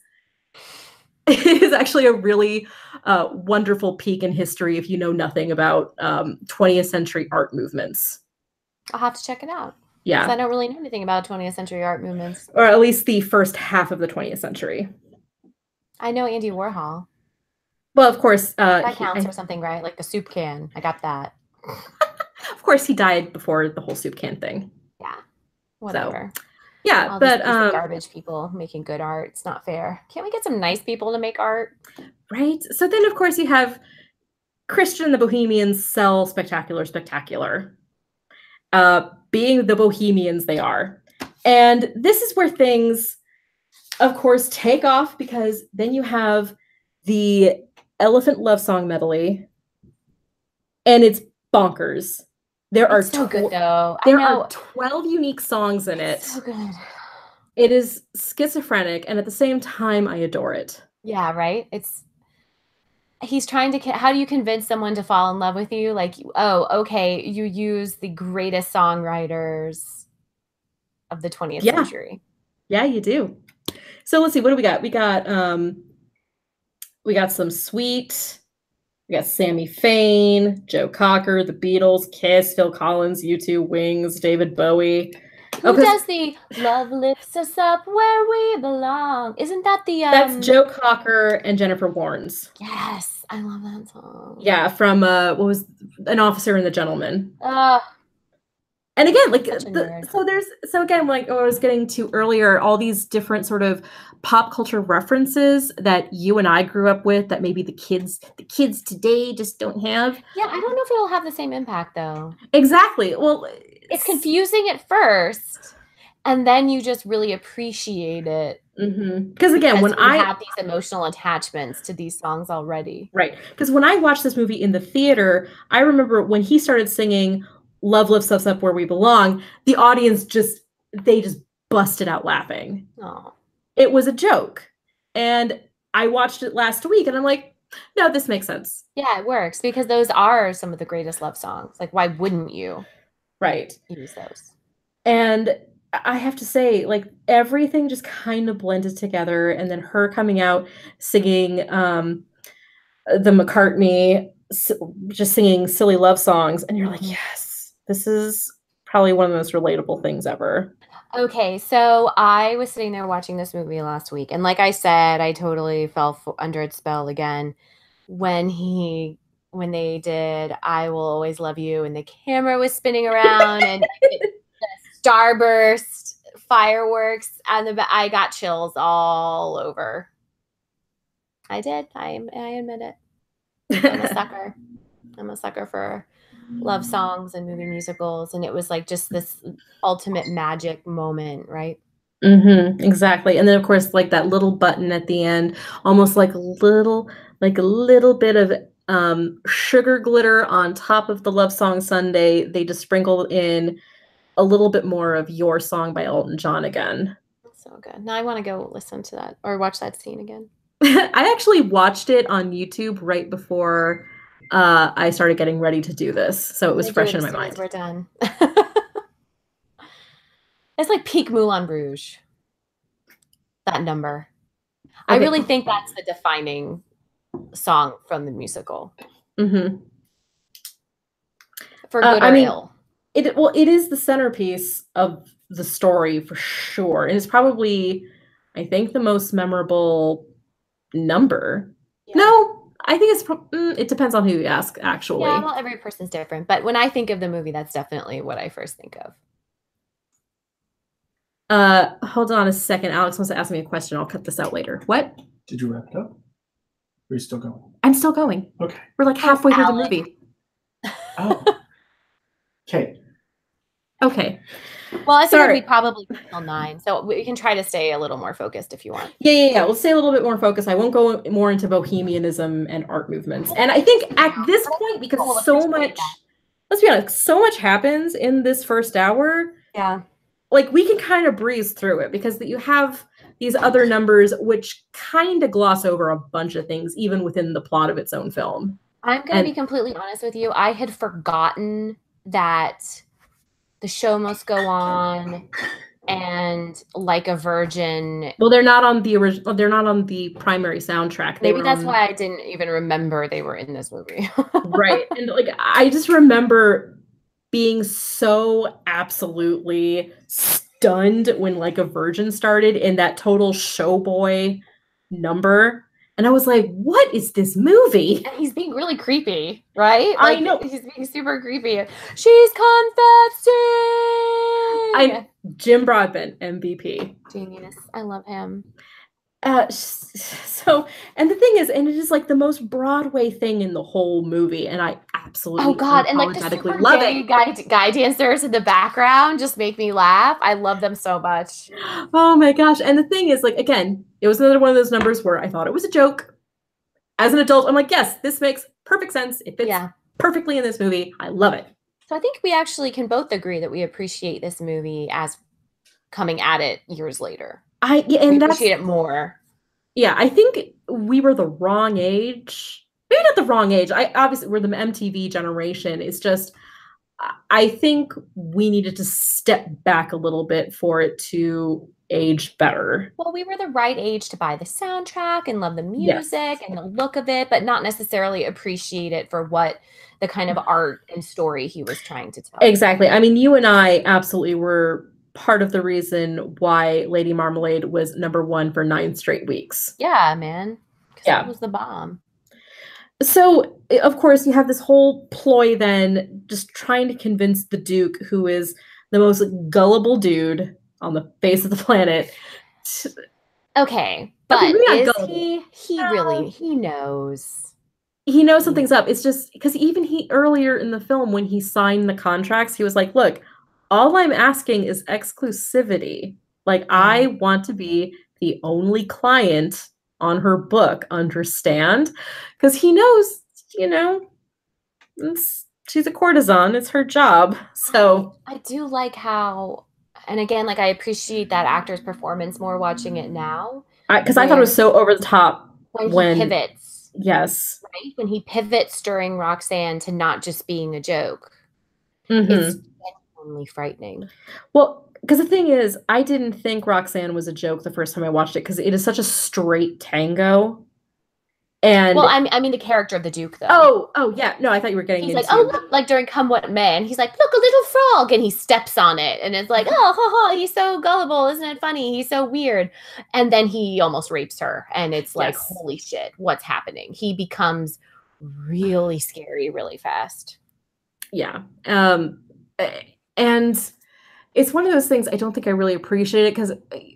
it is actually a really wonderful peek in history if you know nothing about 20th century art movements. I'll have to check it out because I Yeah, don't really know anything about 20th century art movements. or at least the first half of the 20th century. I know Andy Warhol. Well, of course, That counts for something, right? Like the soup can. I got that. of course, he died before the whole soup can thing. Yeah. So, Whatever. yeah, All these but basic garbage people making good art. It's not fair. Can't we get some nice people to make art? right. So then, of course, you have Christian and the Bohemians sell spectacular, spectacular, being the Bohemians they are, and this is where things, of course, take off because then you have the Elephant Love Song medley, and it's bonkers. There are It's so good though. I there are know. 12 unique songs in it. So good. It is schizophrenic, and at the same time, I adore it. Yeah, right? He's trying to how do you convince someone to fall in love with you? Like, oh, okay, you use the greatest songwriters of the 20th Yeah, century. yeah, you do. So let's see, what do we got? We got some Sweet. We got Sammy Fain, Joe Cocker, The Beatles, Kiss, Phil Collins, U2, Wings, David Bowie. Who does the Love Lifts Us Up Where We Belong? Isn't that the That's Joe Cocker and Jennifer Warnes. Yes, I love that song. Yeah, from what was An Officer and the Gentleman. Uh, And again, like so again, like I was getting to earlier, all these different sort of pop culture references that you and I grew up with that maybe the kids today just don't have. yeah, I don't know if it'll have the same impact though. Exactly. Well, It's confusing at first, and then you just really appreciate it. Because again, when I have these emotional attachments to these songs already. Right. Because when I watched this movie in the theater, I remember when he started singing Love Lifts Us Up Where We Belong, the audience just busted out laughing. Oh. It was a joke. And I watched it last week and I'm like, no, this makes sense. Yeah, it works because those are some of the greatest love songs. Like, why wouldn't you use those? And I have to say, like, everything just kind of blended together. And then her coming out singing the McCartney, just singing silly love songs. And you're like, yes, this is probably one of the most relatable things ever. Okay, so I was sitting there watching this movie last week, and like I said, I totally fell under its spell again when they did "I Will Always Love You" and the camera was spinning around and the starburst fireworks and I got chills all over. I did. I admit it. I'm a sucker. I'm a sucker for love songs and movie musicals, and it was like just this ultimate magic moment, right? Exactly. And then of course, like that little button at the end, almost like a little bit of sugar glitter on top of the love song Sunday. They just sprinkled in a little bit more of Your Song by Elton John again. So good. Now I want to go listen to that or watch that scene again. I actually watched it on YouTube right before I started getting ready to do this. So it I'm was gonna do fresh it in as my soon as mind. we're done. It's like peak Moulin Rouge, that number. I Okay. really think that's the defining song from the musical, Hmm. for good I or mean, ill. it is the centerpiece of the story for sure. And it's probably, I think, the most memorable number. Yeah. No, I think it depends on who you ask, Yeah, actually. well, every person's different, but when I think of the movie, that's definitely what I first think of. Hold on a second. Alex wants to ask me a question. I'll cut this out later. What? Did you wrap it up? Or are you still going? I'm still going. Okay. We're like Oh, halfway through the Alex. movie. Oh. Okay. Okay. Well, I figured Sorry. we'd probably go till 9, so we can try to stay a little more focused if you want. Yeah. We'll stay a little bit more focused. I won't go more into bohemianism and art movements. And I think at this point, because We'll so appreciate much, that. let's be honest, so much happens in this first hour, Yeah. like we can kind of breeze through it because you have these other numbers which kind of gloss over a bunch of things, even within the plot of its own film. I'm going to be And completely honest with you. I had forgotten that The Show Must Go On and Like a Virgin. well, they're not on the original. They're not on the primary soundtrack. They Maybe were that's on why I didn't even remember they were in this movie. right. And like I just remember being so absolutely stunned when Like a Virgin started in that total showboy number. And I was like, what is this movie? And he's being really creepy, right? I Like know. he's being super creepy. She's confessing. Jim Broadbent, MVP. Genius. I love him. So, and the thing is, and it is like the most Broadway thing in the whole movie, and I Oh absolutely God, and like the unapologetically super love gay it. guy dancers in the background just make me laugh. I love them so much. Oh my gosh. And the thing is, like, again, it was another one of those numbers where I thought it was a joke. As an adult, I'm like, yes, this makes perfect sense. It fits perfectly in this movie. I love it. So I think we actually can both agree that we appreciate this movie as coming at it years later. And we appreciate it more. Yeah, I think we were the wrong age. Maybe not the wrong age. Obviously we're the MTV generation. It's just I think we needed to step back a little bit for it to age better. Well, we were the right age to buy the soundtrack and love the music and the look of it, but not necessarily appreciate it for what the kind of art and story he was trying to tell. Exactly. I mean, you and I absolutely were part of the reason why Lady Marmalade was #1 for 9 straight weeks. Yeah, man. Yeah. It was the bomb. So, of course, you have this whole ploy then just trying to convince the Duke, who is the most gullible dude on the face of the planet. Okay, but he knows. He knows something's up. It's just because even earlier in the film when he signed the contracts, he was like, look, all I'm asking is exclusivity. Like, I want to be the only client on her book, understand? Because he knows, she's a courtesan. It's her job. So I do like how, and again, like I appreciate that actor's performance more watching it now. Because I thought it was so over the top when he pivots. Yes. Right? When he pivots during Roxanne to not just being a joke. It's genuinely frightening. Well, because the thing is, I didn't think Roxanne was a joke the first time I watched it because it is such a straight tango. And well, I mean the character of the Duke though. Oh yeah. No, I thought you were getting into like, oh look, like during Come What May, and he's like, look, a little frog, and he steps on it, and it's like, oh ha ha, he's so gullible, isn't it funny? He's so weird. And then he almost rapes her, and it's like, holy shit, what's happening? He becomes really scary really fast. Yeah. And it's one of those things I don't think I really appreciate it because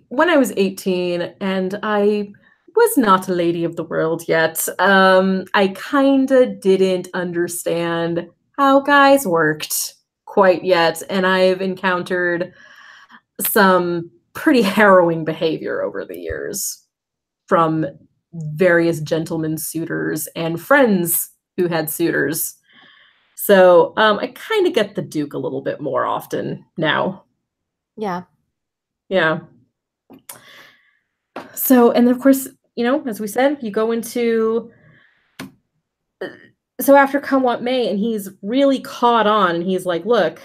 when I was 18 and I was not a lady of the world yet, I kind of didn't understand how guys worked quite yet. And I've encountered some pretty harrowing behavior over the years from various gentlemen suitors and friends who had suitors. So I kind of get the Duke a little bit more often now. Yeah. Yeah. So, and of course, as we said, you go into so after Come What May, and he's really caught on, and he's like, look,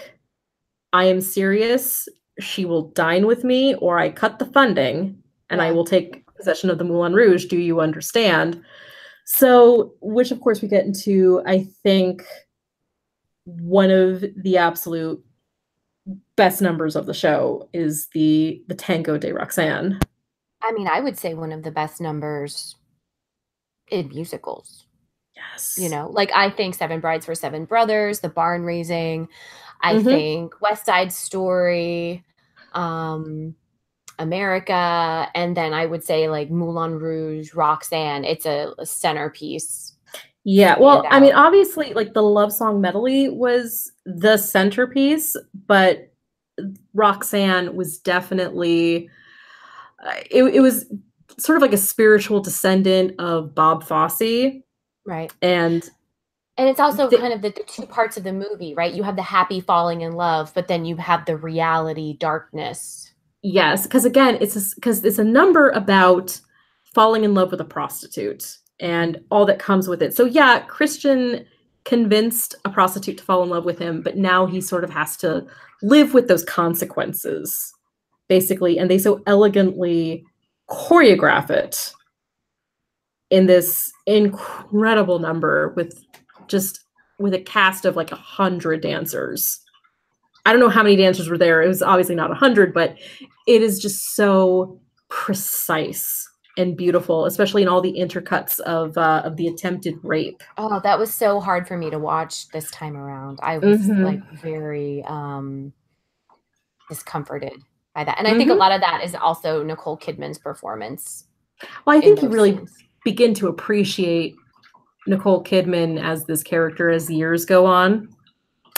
I am serious. She will dine with me, or I cut the funding, and I will take possession of the Moulin Rouge. Do you understand? So, which of course we get into, I think, one of the absolute best numbers of the show is the Tango de Roxanne. I mean, I would say one of the best numbers in musicals. Yes. You know, like I think Seven Brides for Seven Brothers, The Barn Raising, I think West Side Story, America, and then I would say like Moulin Rouge, Roxanne. It's a centerpiece. Yeah, well, I mean, obviously, like the love song medley was the centerpiece, but Roxanne was definitely it was sort of like a spiritual descendant of Bob Fosse, right? And it's also kind of the two parts of the movie, right? You have the happy falling in love, but then you have the reality darkness. Yes, because again, it's a number about falling in love with a prostitute and all that comes with it. So yeah, Christian convinced a prostitute to fall in love with him, but now he sort of has to live with those consequences, basically. And they so elegantly choreograph it in this incredible number with a cast of like 100 dancers. I don't know how many dancers were there. It was obviously not 100, but it is just so precise and beautiful, especially in all the intercuts of the attempted rape. Oh, that was so hard for me to watch this time around. I was like very discomforted by that. And I think a lot of that is also Nicole Kidman's performance. Well, I think you really begin to appreciate Nicole Kidman as this character as years go on,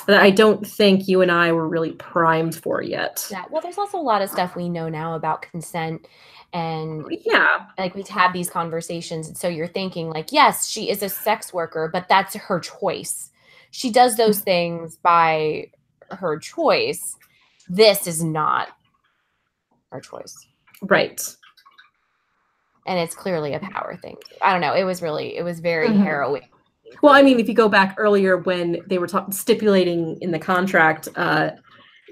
that I don't think you and I were really primed for yet. Yeah, well, there's also a lot of stuff we know now about consent, and like we have these conversations, and so you're thinking like, yes, she is a sex worker, but that's her choice. She does those things by her choice. This is not her choice. Right. And it's clearly a power thing. I don't know. It was very harrowing. Well, I mean, if you go back earlier when they were stipulating in the contract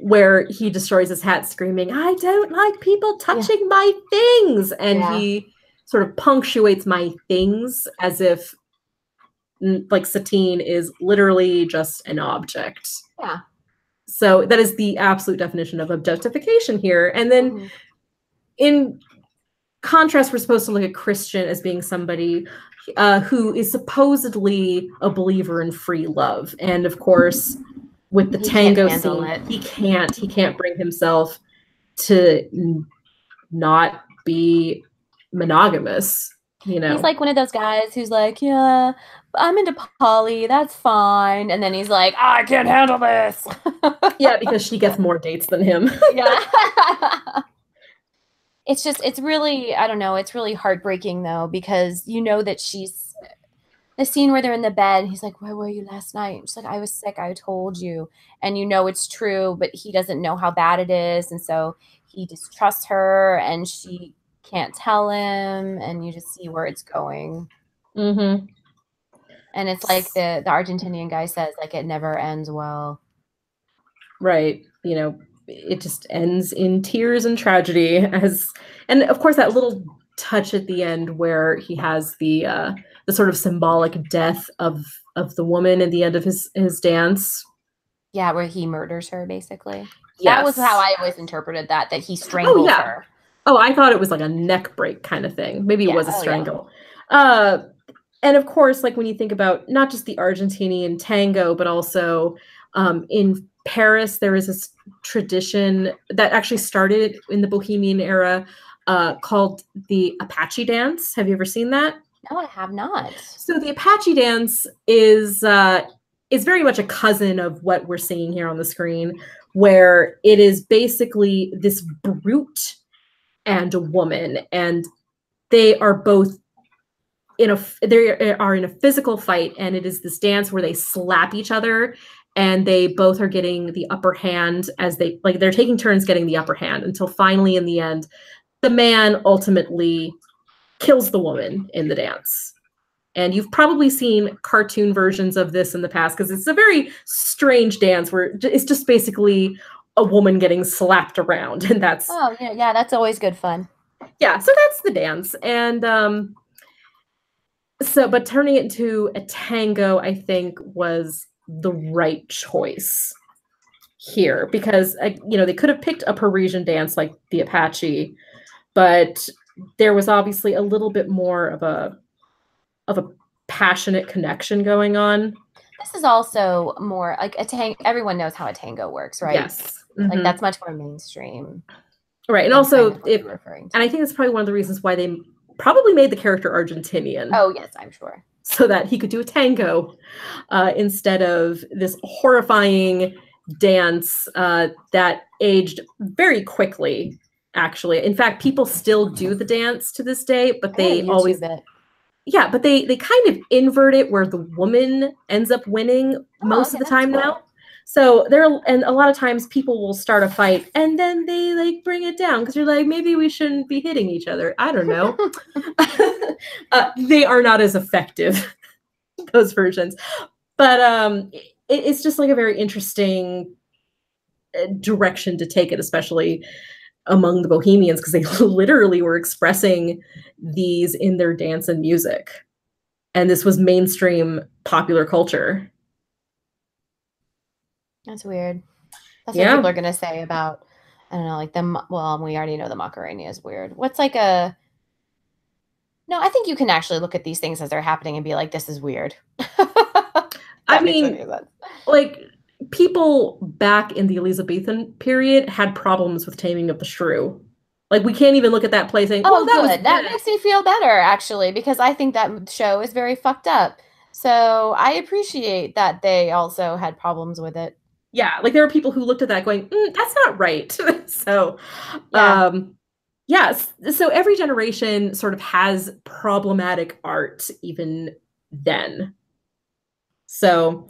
where he destroys his hat screaming, I don't like people touching my things. And he sort of punctuates my things as if like Satine is literally just an object. Yeah. So that is the absolute definition of objectification here. And then in contrast, we're supposed to look at Christian as being somebody who is supposedly a believer in free love. And of course, with the tango scene, he can't bring himself to not be monogamous. You know, he's like one of those guys who's like, yeah, I'm into poly, that's fine. And then he's like, I can't handle this. Yeah, because she gets more dates than him. Yeah. It's really, I don't know, it's really heartbreaking though, because you know that she's, the scene where they're in the bed, and he's like, where were you last night? And she's like, I was sick, I told you. And you know it's true, but he doesn't know how bad it is. And so he distrusts her, and she can't tell him, and you just see where it's going. And it's like the Argentinian guy says, like, it never ends well. Right. You know, it just ends in tears and tragedy, and of course that little touch at the end where he has the sort of symbolic death of the woman at the end of his dance. Yeah, where he murders her, basically. Yes. That was how I always interpreted that he strangled her. Oh, I thought it was like a neck break kind of thing. Maybe it was a strangle. Yeah. And of course, like when you think about not just the Argentinian tango, but also in Paris, there is this tradition that actually started in the Bohemian era called the Apache dance. Have you ever seen that? No, I have not. So the Apache dance is very much a cousin of what we're seeing here on the screen, where it is basically this brute and a woman, and they are both in a physical fight, and it is this dance where they slap each other, and they both are getting the upper hand as they're taking turns getting the upper hand until finally in the end the man ultimately kills the woman in the dance. And you've probably seen cartoon versions of this in the past because it's a very strange dance where it's just basically a woman getting slapped around. And that's, Oh, yeah, that's always good fun. yeah, so that's the dance. And but turning it into a tango, I think, was the right choice here because, they could have picked a Parisian dance like the Apache, but there was obviously a little bit more of a passionate connection going on. This is also more like a tango. Everyone knows how a tango works, right? Yes. Mm-hmm. Like that's much more mainstream. Right. And also, and I think it's probably one of the reasons why they probably made the character Argentinian. Oh, yes, I'm sure. So that he could do a tango instead of this horrifying dance that aged very quickly, actually. In fact, people still do the dance to this day, but they always... Yeah, but they kind of invert it where the woman ends up winning most of the time now. So and a lot of times people will start a fight and then they like bring it down because you're like, maybe we shouldn't be hitting each other. I don't know. They are not as effective, those versions. But it's just like a very interesting direction to take it, especially among the Bohemians, because they literally were expressing these in their dance and music. And this was mainstream popular culture. That's weird. That's what people are going to say about, I don't know, like well, we already know the Macarena is weird. What's like no, I think you can actually look at these things as they're happening and be like, this is weird. I mean, like, people back in the Elizabethan period had problems with Taming of the Shrew. Like, we can't even look at that play saying, oh, good. That makes me feel better, actually, because I think that show is very fucked up. So I appreciate that they also had problems with it. Yeah, like there are people who looked at that going, that's not right. So, yes. So every generation sort of has problematic art even then. So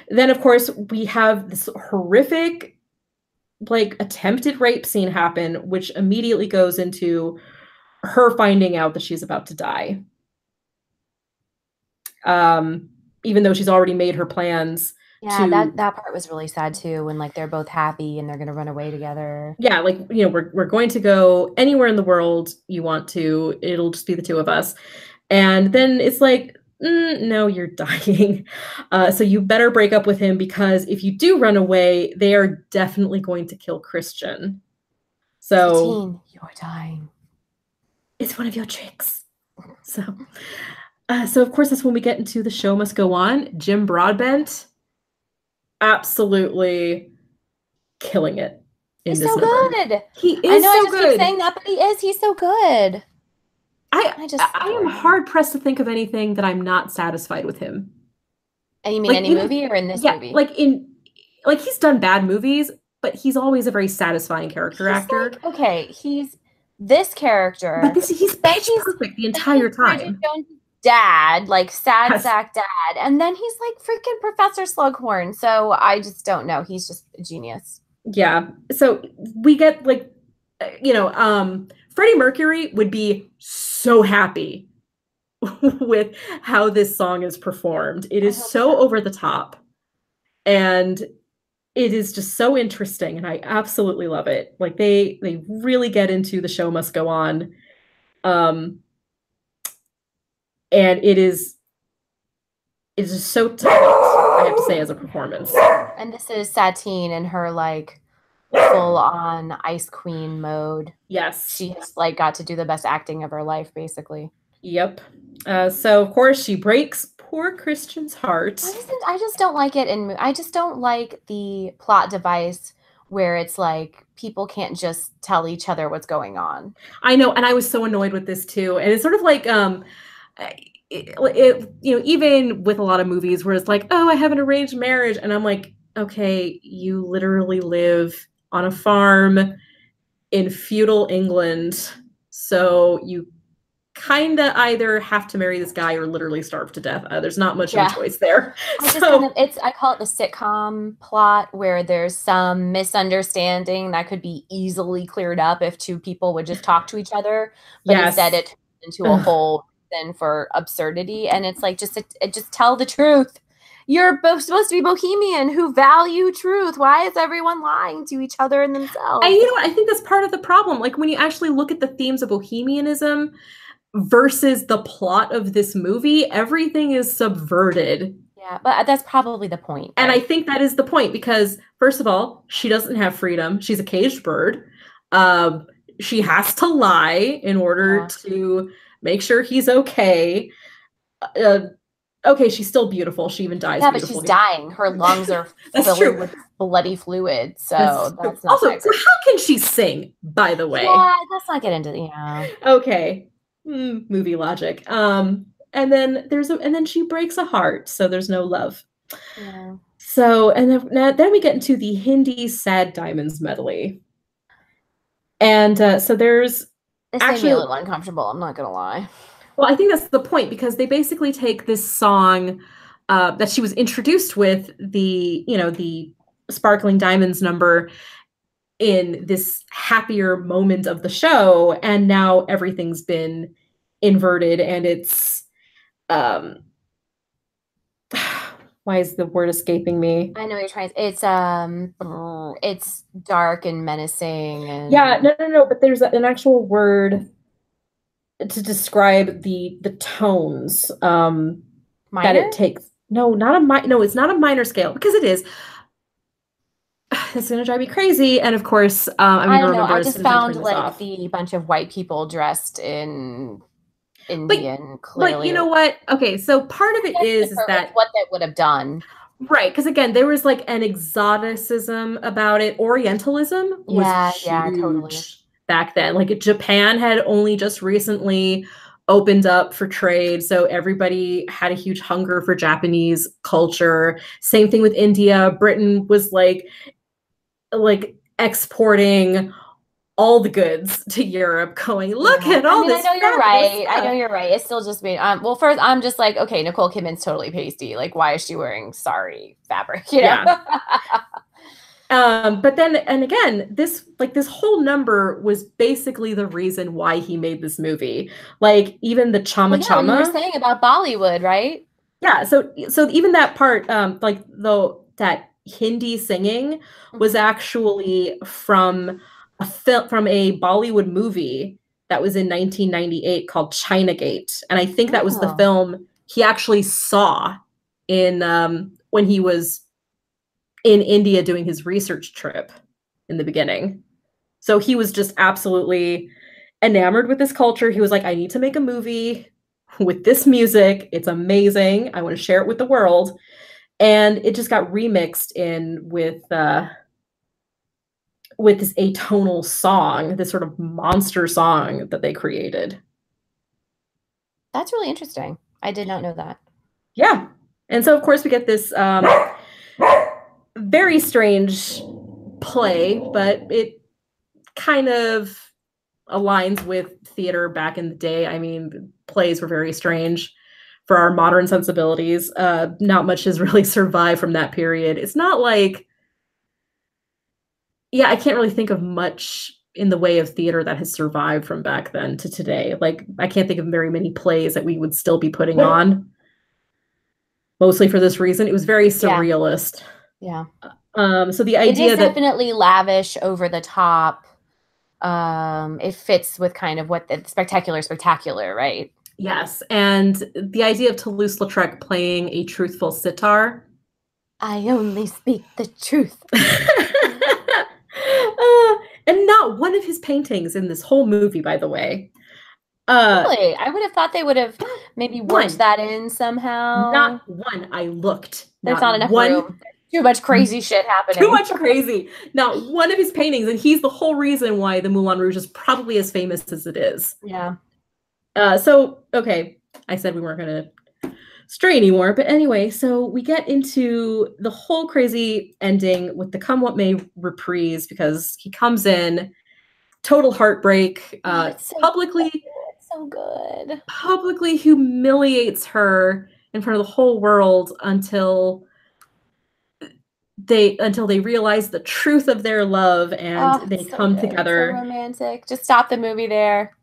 then, of course, we have this horrific, like, attempted rape scene happen, which immediately goes into her finding out that she's about to die. Even though she's already made her plans. Yeah, that part was really sad too, when like they're both happy and they're gonna run away together. Yeah, like, we're going to go anywhere in the world you want to. It'll just be the two of us. And then it's like, no, you're dying. So you better break up with him, because if you do run away, they are definitely going to kill Christian. So Satine, you're dying. It's one of your tricks. So of course, that's when we get into The Show Must Go On. Jim Broadbent, absolutely killing it. He's so good. He is so good. I know I just keep saying that, but he is. He's so good. I am hard pressed to think of anything that I'm not satisfied with him. And you mean any movie or in this movie? Like he's done bad movies, but he's always a very satisfying character actor. Like, okay, he's this character, but he's perfect the entire time. Dad, like sad sack dad, and then he's like freaking Professor Slughorn. So I just don't know. He's just a genius. Yeah. So we get like, Freddie Mercury would be so happy with how this song is performed. It is so over the top, and it is just so interesting, and I absolutely love it. Like they really get into The Show Must Go On. And it is just so tight, I have to say, as a performance. And this is Satine in her like full on Ice Queen mode. Yes. She's like got to do the best acting of her life, basically. Yep. So of course she breaks poor Christian's heart. I just don't like it, and I just don't like the plot device where it's like people can't just tell each other what's going on. I know, and I was so annoyed with this too. And it's sort of like even with a lot of movies where it's like, oh, I have an arranged marriage, and I'm like, okay, you literally live on a farm in feudal England, so you kind of either have to marry this guy or literally starve to death. There's not much of a choice there. I call it the sitcom plot, where there's some misunderstanding that could be easily cleared up if two people would just talk to each other, but instead it turns into a whole reason for absurdity. And it's like, just tell the truth. You're both supposed to be bohemian who value truth. Why is everyone lying to each other and themselves? And you know what? I think that's part of the problem. Like when you actually look at the themes of bohemianism versus the plot of this movie, everything is subverted. Yeah, but that's probably the point. And I think that is the point because, first of all, she doesn't have freedom. She's a caged bird. She has to lie in order to make sure he's okay. Okay, she's still beautiful. She even dies. Yeah, but she's dying. Her lungs are filling with bloody fluid. So that's not also. So how can she sing? By the way, yeah, let's not get into Okay, movie logic. And then she breaks a heart. So there's no love. Yeah. So then we get into the Hindi Sad Diamonds medley. And so there's this made me a little uncomfortable. I'm not gonna lie. Well, I think that's the point because they basically take this song that she was introduced with, the Sparkling Diamonds number, in this happier moment of the show, and now everything's been inverted, and it's why is the word escaping me? I know what you're trying. It's dark and menacing. And yeah, no. But there's an actual word to describe the tones that it takes. No, it's not a minor scale because it is. It's gonna drive me crazy, and of course, I don't know. I just found like the bunch of white people dressed in Indian. Clearly, but you know what? Okay, so part of it is that what they would have done. Right, because again, there was like an exoticism about it. Orientalism was huge totally. Back then. Like Japan had only just recently opened up for trade, so everybody had a huge hunger for Japanese culture. Same thing with India. Britain was like exporting all the goods to Europe, going, look at all this. I know you're right. I know you're right. It's still just me. Well, first, I'm just like, okay, Nicole Kidman's totally pasty. Like, why is she wearing sari fabric? You know? Yeah. But then, and again, this whole number was basically the reason why he made this movie. Like even the Chama Chama. You were saying about Bollywood, right? Yeah. So even that part, that Hindi singing was actually from a Bollywood movie that was in 1998 called China Gate, and I think that was the film he actually saw in when he was in India doing his research trip in the beginning. So he was just absolutely enamored with this culture. He was like, I need to make a movie with this music. It's amazing. I want to share it with the world. And it just got remixed in with this atonal song, this sort of monster song that they created. That's really interesting. I did not know that. Yeah. And so, of course, we get this very strange play, but it kind of aligns with theater back in the day. I mean, plays were very strange for our modern sensibilities. Not much has really survived from that period. It's not like, I can't really think of much in the way of theater that has survived from back then to today. Like, I can't think of very many plays that we would still be putting on. Mostly for this reason. It was very surrealist. Yeah. So the idea it is definitely lavish, over the top. It fits with kind of what the spectacular, right? Yes. And the idea of Toulouse-Lautrec playing a truthful sitar. I only speak the truth. And not one of his paintings in this whole movie, by the way. Really? I would have thought they would have maybe worked that in somehow. Not one. I looked. There's not enough room. Too much crazy shit happening. Too much crazy. Not one of his paintings, and he's the whole reason why the Moulin Rouge is probably as famous as it is. Yeah. So, okay, I said we weren't going to stray anymore, but anyway, so we get into the whole crazy ending with the Come What May reprise, because he comes in, total heartbreak, publicly... It's so good. Publicly humiliates her in front of the whole world until they realize the truth of their love, and they come together. So romantic. Just stop the movie there.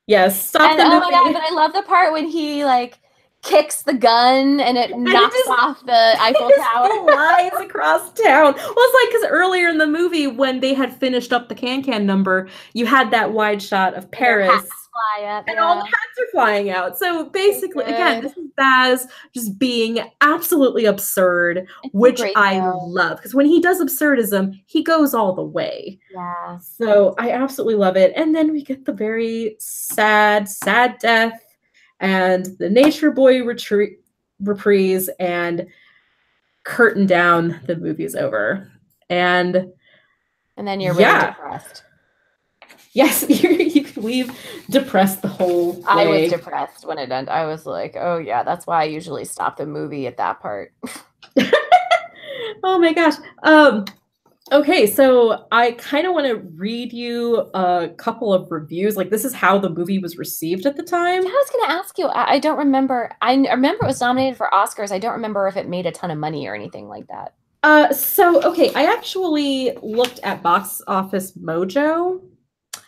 Yes, stop And the oh movie. my God, but I love the part when he like kicks the gun and it And knocks just off the Eiffel Tower. flies across town. Well, it's like because earlier in the movie, when they had finished up the Can number, you had that wide shot of And their hats Paris, fly up. and all the Yeah. hats are flying out. So So basically, again, good. this is Baz just being absolutely absurd, It's so which great I though. love. Because when he does absurdism, he goes all the way. Yeah. So I absolutely love it. And then we get the very sad, sad death and the Nature Boy reprise, and curtain down, the movie's over. And And then you're really yeah, depressed. yes, we've depressed the whole I was way. depressed when it ended. I was like, oh yeah, that's why I usually stop the movie at that part. Oh my gosh. Okay, so I kind of want to read you a couple of reviews. Like, this is how the movie was received at the time. Yeah, I was going to ask you. I don't remember. I remember it was nominated for Oscars. I don't remember if it made a ton of money or anything like that. Okay, I actually looked at Box Office Mojo.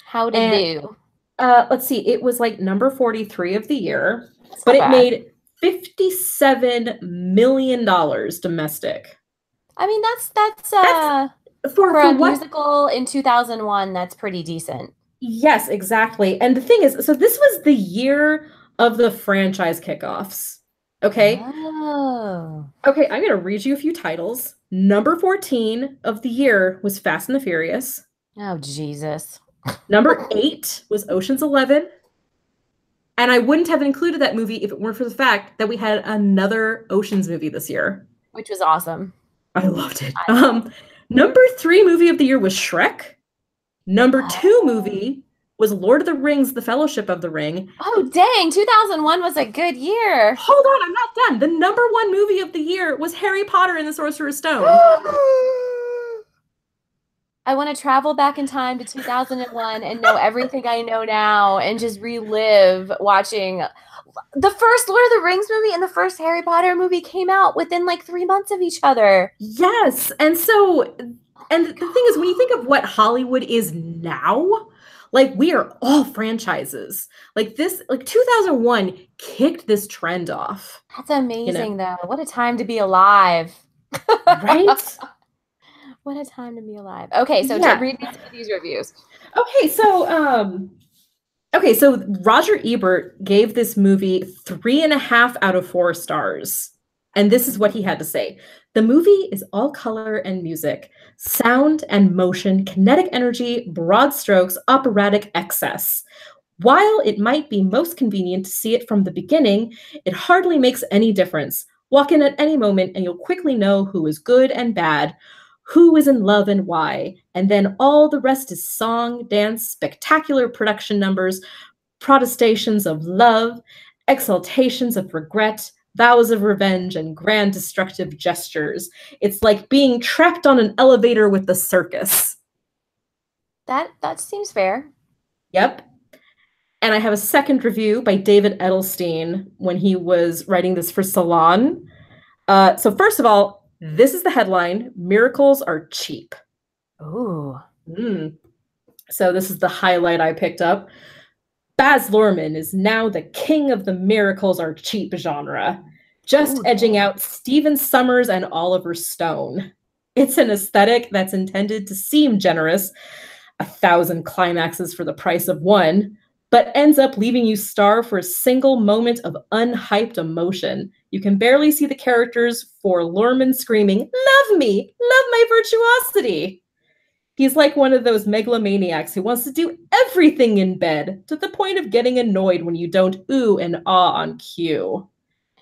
How did it do? Let's see, it was like number 43 of the year, That's but not it bad. made $57 million domestic. I mean, that's For a what? musical in 2001, that's pretty decent. Yes, exactly. And the thing is, so this was the year of the franchise kickoffs. Okay. Oh. Okay, I'm gonna read you a few titles. Number 14 of the year was Fast and the Furious. Oh, Jesus. Number 8 was Ocean's 11. And I wouldn't have included that movie if it weren't for the fact that we had another Ocean's movie this year. Which was awesome. I loved it. Number 3 movie of the year was Shrek. Number 2 movie was Lord of the Rings, The Fellowship of the Ring. Oh, dang. 2001 was a good year. Hold on, I'm not done. The number 1 movie of the year was Harry Potter and the Sorcerer's Stone. I want to travel back in time to 2001 and know everything I know now and just relive watching. The first Lord of the Rings movie and the first Harry Potter movie came out within like 3 months of each other. Yes. And the thing is, when you think of what Hollywood is now, like, we are all franchises. Like 2001 kicked this trend off. That's amazing, though. What a time to be alive. Right? What a time to be alive. Okay, so Yeah. read me some of these reviews. Okay, so Roger Ebert gave this movie 3.5 out of 4 stars. And this is what he had to say. The movie is all color and music, sound and motion, kinetic energy, broad strokes, operatic excess. While it might be most convenient to see it from the beginning, it hardly makes any difference. Walk in at any moment and you'll quickly know who is good and bad, who is in love and why, and then all the rest is song, dance, spectacular production numbers, protestations of love, exaltations of regret, vows of revenge, and grand destructive gestures. It's like being trapped on an elevator with the circus. That seems fair. Yep. And I have a second review by David Edelstein when he was writing this for Salon. So first of all, this is the headline: Miracles are cheap. Ooh. So this is the highlight I picked up. Baz Luhrmann is now the king of the miracles are cheap genre, just edging out Stephen Sommers and Oliver Stone. It's an aesthetic that's intended to seem generous, 1,000 climaxes for the price of one, but ends up leaving you starved for a single moment of unhyped emotion. You can barely see the characters for Luhrmann screaming, "Love me! Love my virtuosity!" He's like one of those megalomaniacs who wants to do everything in bed, to the point of getting annoyed when you don't ooh and ah on cue.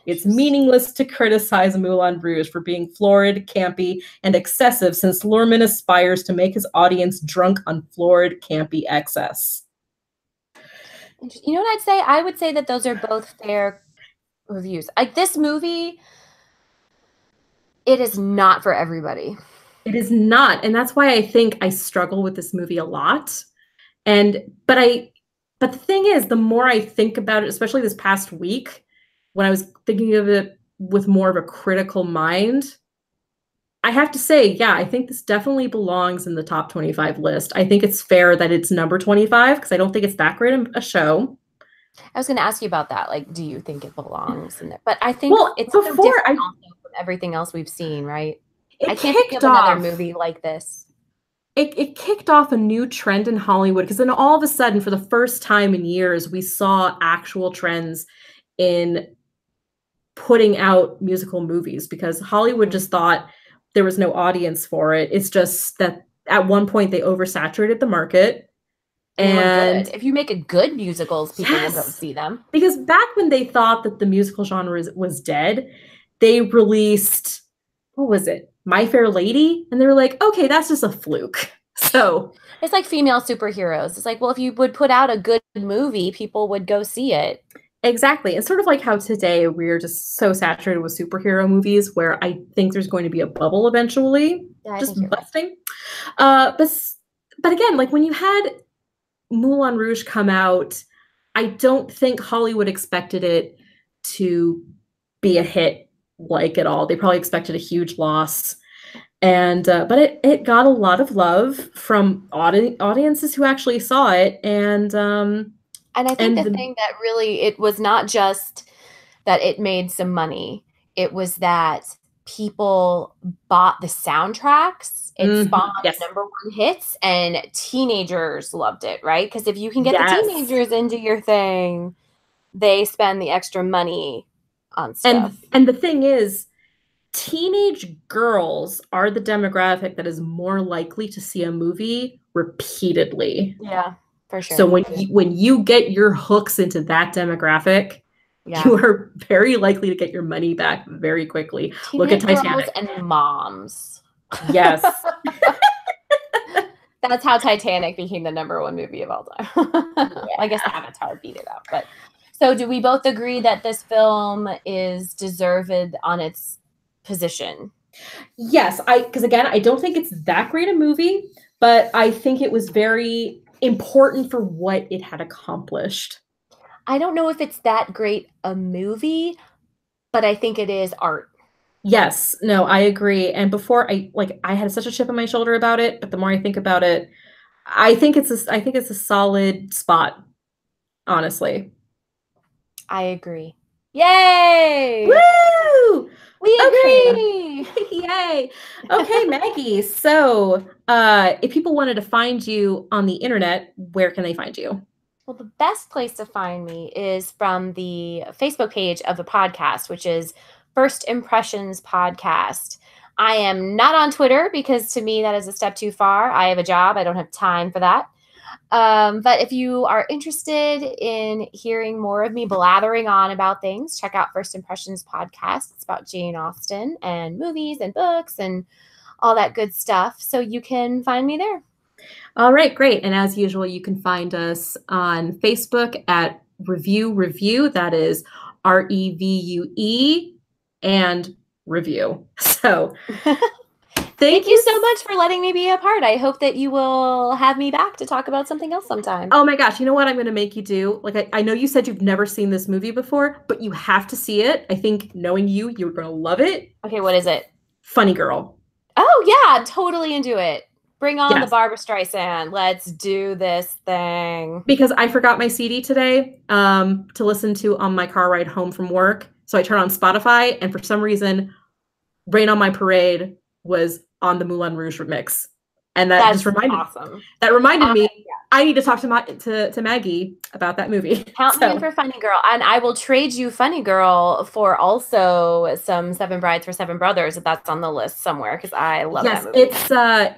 It's meaningless to criticize Moulin Rouge for being florid, campy, and excessive, since Luhrmann aspires to make his audience drunk on florid, campy excess. You know what I'd say? I would say that those are both fair reviews. Like, this movie, it is not for everybody. It is not, and that's why I think I struggle with this movie a lot. But the thing is, the more I think about it, especially this past week, when I was thinking of it with more of a critical mind, I have to say, yeah, I think this definitely belongs in the top 25 list. I think it's fair that it's number 25 because I don't think it's that great a show. I was going to ask you about that. Like, do you think it belongs in there? But I think it's so different also from everything else we've seen, right? I can't think of another movie like this. It kicked off a new trend in Hollywood because then all of a sudden, for the first time in years, we saw actual trends in putting out musical movies because Hollywood just thought there was no audience for it. It's just that at one point they oversaturated the market. And if you make a good musicals, people will go see them. Because back when they thought that the musical genre was dead, they released, what was it? My Fair Lady? And they were like, okay, that's just a fluke. So it's like female superheroes. It's like, well, if you would put out a good movie, people would go see it. Exactly. It's sort of like how today we're just so saturated with superhero movies where I think there's going to be a bubble eventually. Yeah, just busting. But again, like when you had Moulin Rouge come out, I don't think Hollywood expected it to be a hit like at all. They probably expected a huge loss. And but it got a lot of love from audiences who actually saw it. And I think the thing that really, it was not just that it made some money. It was that people bought the soundtracks. It spawned #1 hits and teenagers loved it, right? Because if you can get the teenagers into your thing, they spend the extra money on stuff. And the thing is, teenage girls are the demographic that is more likely to see a movie repeatedly. Yeah, for sure. So when you get your hooks into that demographic, you are very likely to get your money back very quickly. Teenage Look at Titanic. Girls and moms. Yes. That's how Titanic became the #1 movie of all time. I guess Avatar beat it out. But so do we both agree that this film is deserved on its position? Yes, because again, I don't think it's that great a movie, but I think it was very important for what it had accomplished. I don't know if it's that great a movie, but I think it is art. Yes, no, I agree. And before I had such a chip on my shoulder about it, but the more I think about it, I think it's a solid spot, honestly. I agree. Yay! Woo! We agree. Yay. Okay, Maggie. So, if people wanted to find you on the internet, where can they find you? Well, the best place to find me is from the Facebook page of the podcast, which is First Impressions Podcast. I am not on Twitter because to me that is a step too far. I have a job. I don't have time for that. But if you are interested in hearing more of me blathering on about things, check out First Impressions Podcast. It's about Jane Austen and movies and books and all that good stuff. So you can find me there. All right, great. And as usual, you can find us on Facebook at Revue. That is REVUE and Revue. So thank you so much for letting me be a part. I hope that you will have me back to talk about something else sometime. Oh my gosh, you know what I'm going to make you do? Like, I know you said you've never seen this movie before, but you have to see it. I think knowing you're going to love it. Okay, what is it? Funny Girl. Oh yeah, I'm totally into it. Bring on the Barbra Streisand. Let's do this thing. Because I forgot my CD today to listen to on my car ride home from work. So I turn on Spotify, and for some reason, Rain on My Parade was on the Moulin Rouge remix. And that reminded me, I need to talk to Maggie about that movie. Count me in for Funny Girl. And I will trade you Funny Girl for also some Seven Brides for Seven Brothers if that's on the list somewhere, because I love that movie.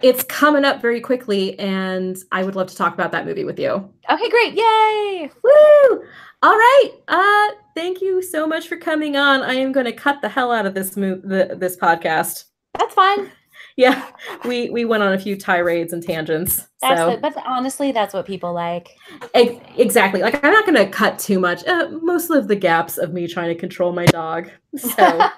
It's coming up very quickly, and I would love to talk about that movie with you. Okay, great. Yay! Woo! All right. Thank you so much for coming on. I am going to cut the hell out of this this podcast. That's fine. Yeah, we went on a few tirades and tangents. But honestly, that's what people like. Exactly. Like, I'm not going to cut too much. Most of the gaps of me trying to control my dog. So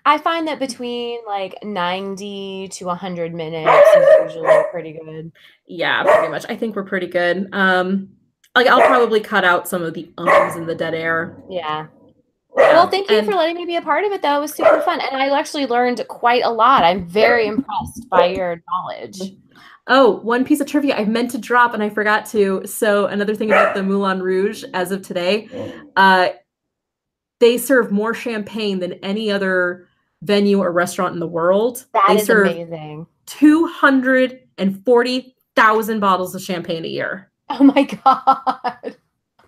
I find that between like 90 to 100 minutes is usually pretty good. Yeah, pretty much. I think we're pretty good. Like, I'll probably cut out some of the ums and the dead air. Yeah. Well, thank you for letting me be a part of it, though. It was super fun. And I actually learned quite a lot. I'm very impressed by your knowledge. Oh, one piece of trivia I meant to drop and I forgot to. So another thing about the Moulin Rouge as of today, they serve more champagne than any other venue or restaurant in the world. That is serve amazing. 240,000 bottles of champagne a year. Oh my God.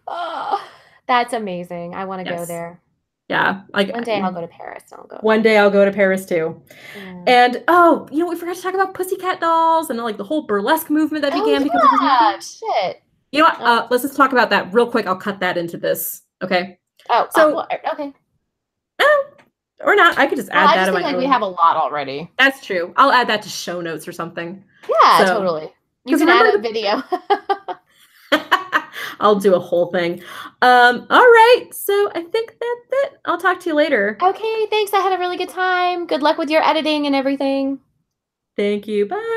Oh, that's amazing. I want to go there. Yeah. One day I'll go to Paris. One day I'll go to Paris too. Yeah. And we forgot to talk about Pussycat Dolls and like the whole burlesque movement that began because of this movie. Shit. You know what? Let's just talk about that real quick. I'll cut that into this. Okay. Oh, so okay. Or not. I could just add that. I just think we have a lot already. That's true. I'll add that to show notes or something. Yeah, totally. You can add a video. I'll do a whole thing. All right. So I think that's it. I'll talk to you later. Okay, thanks. I had a really good time. Good luck with your editing and everything. Thank you. Bye.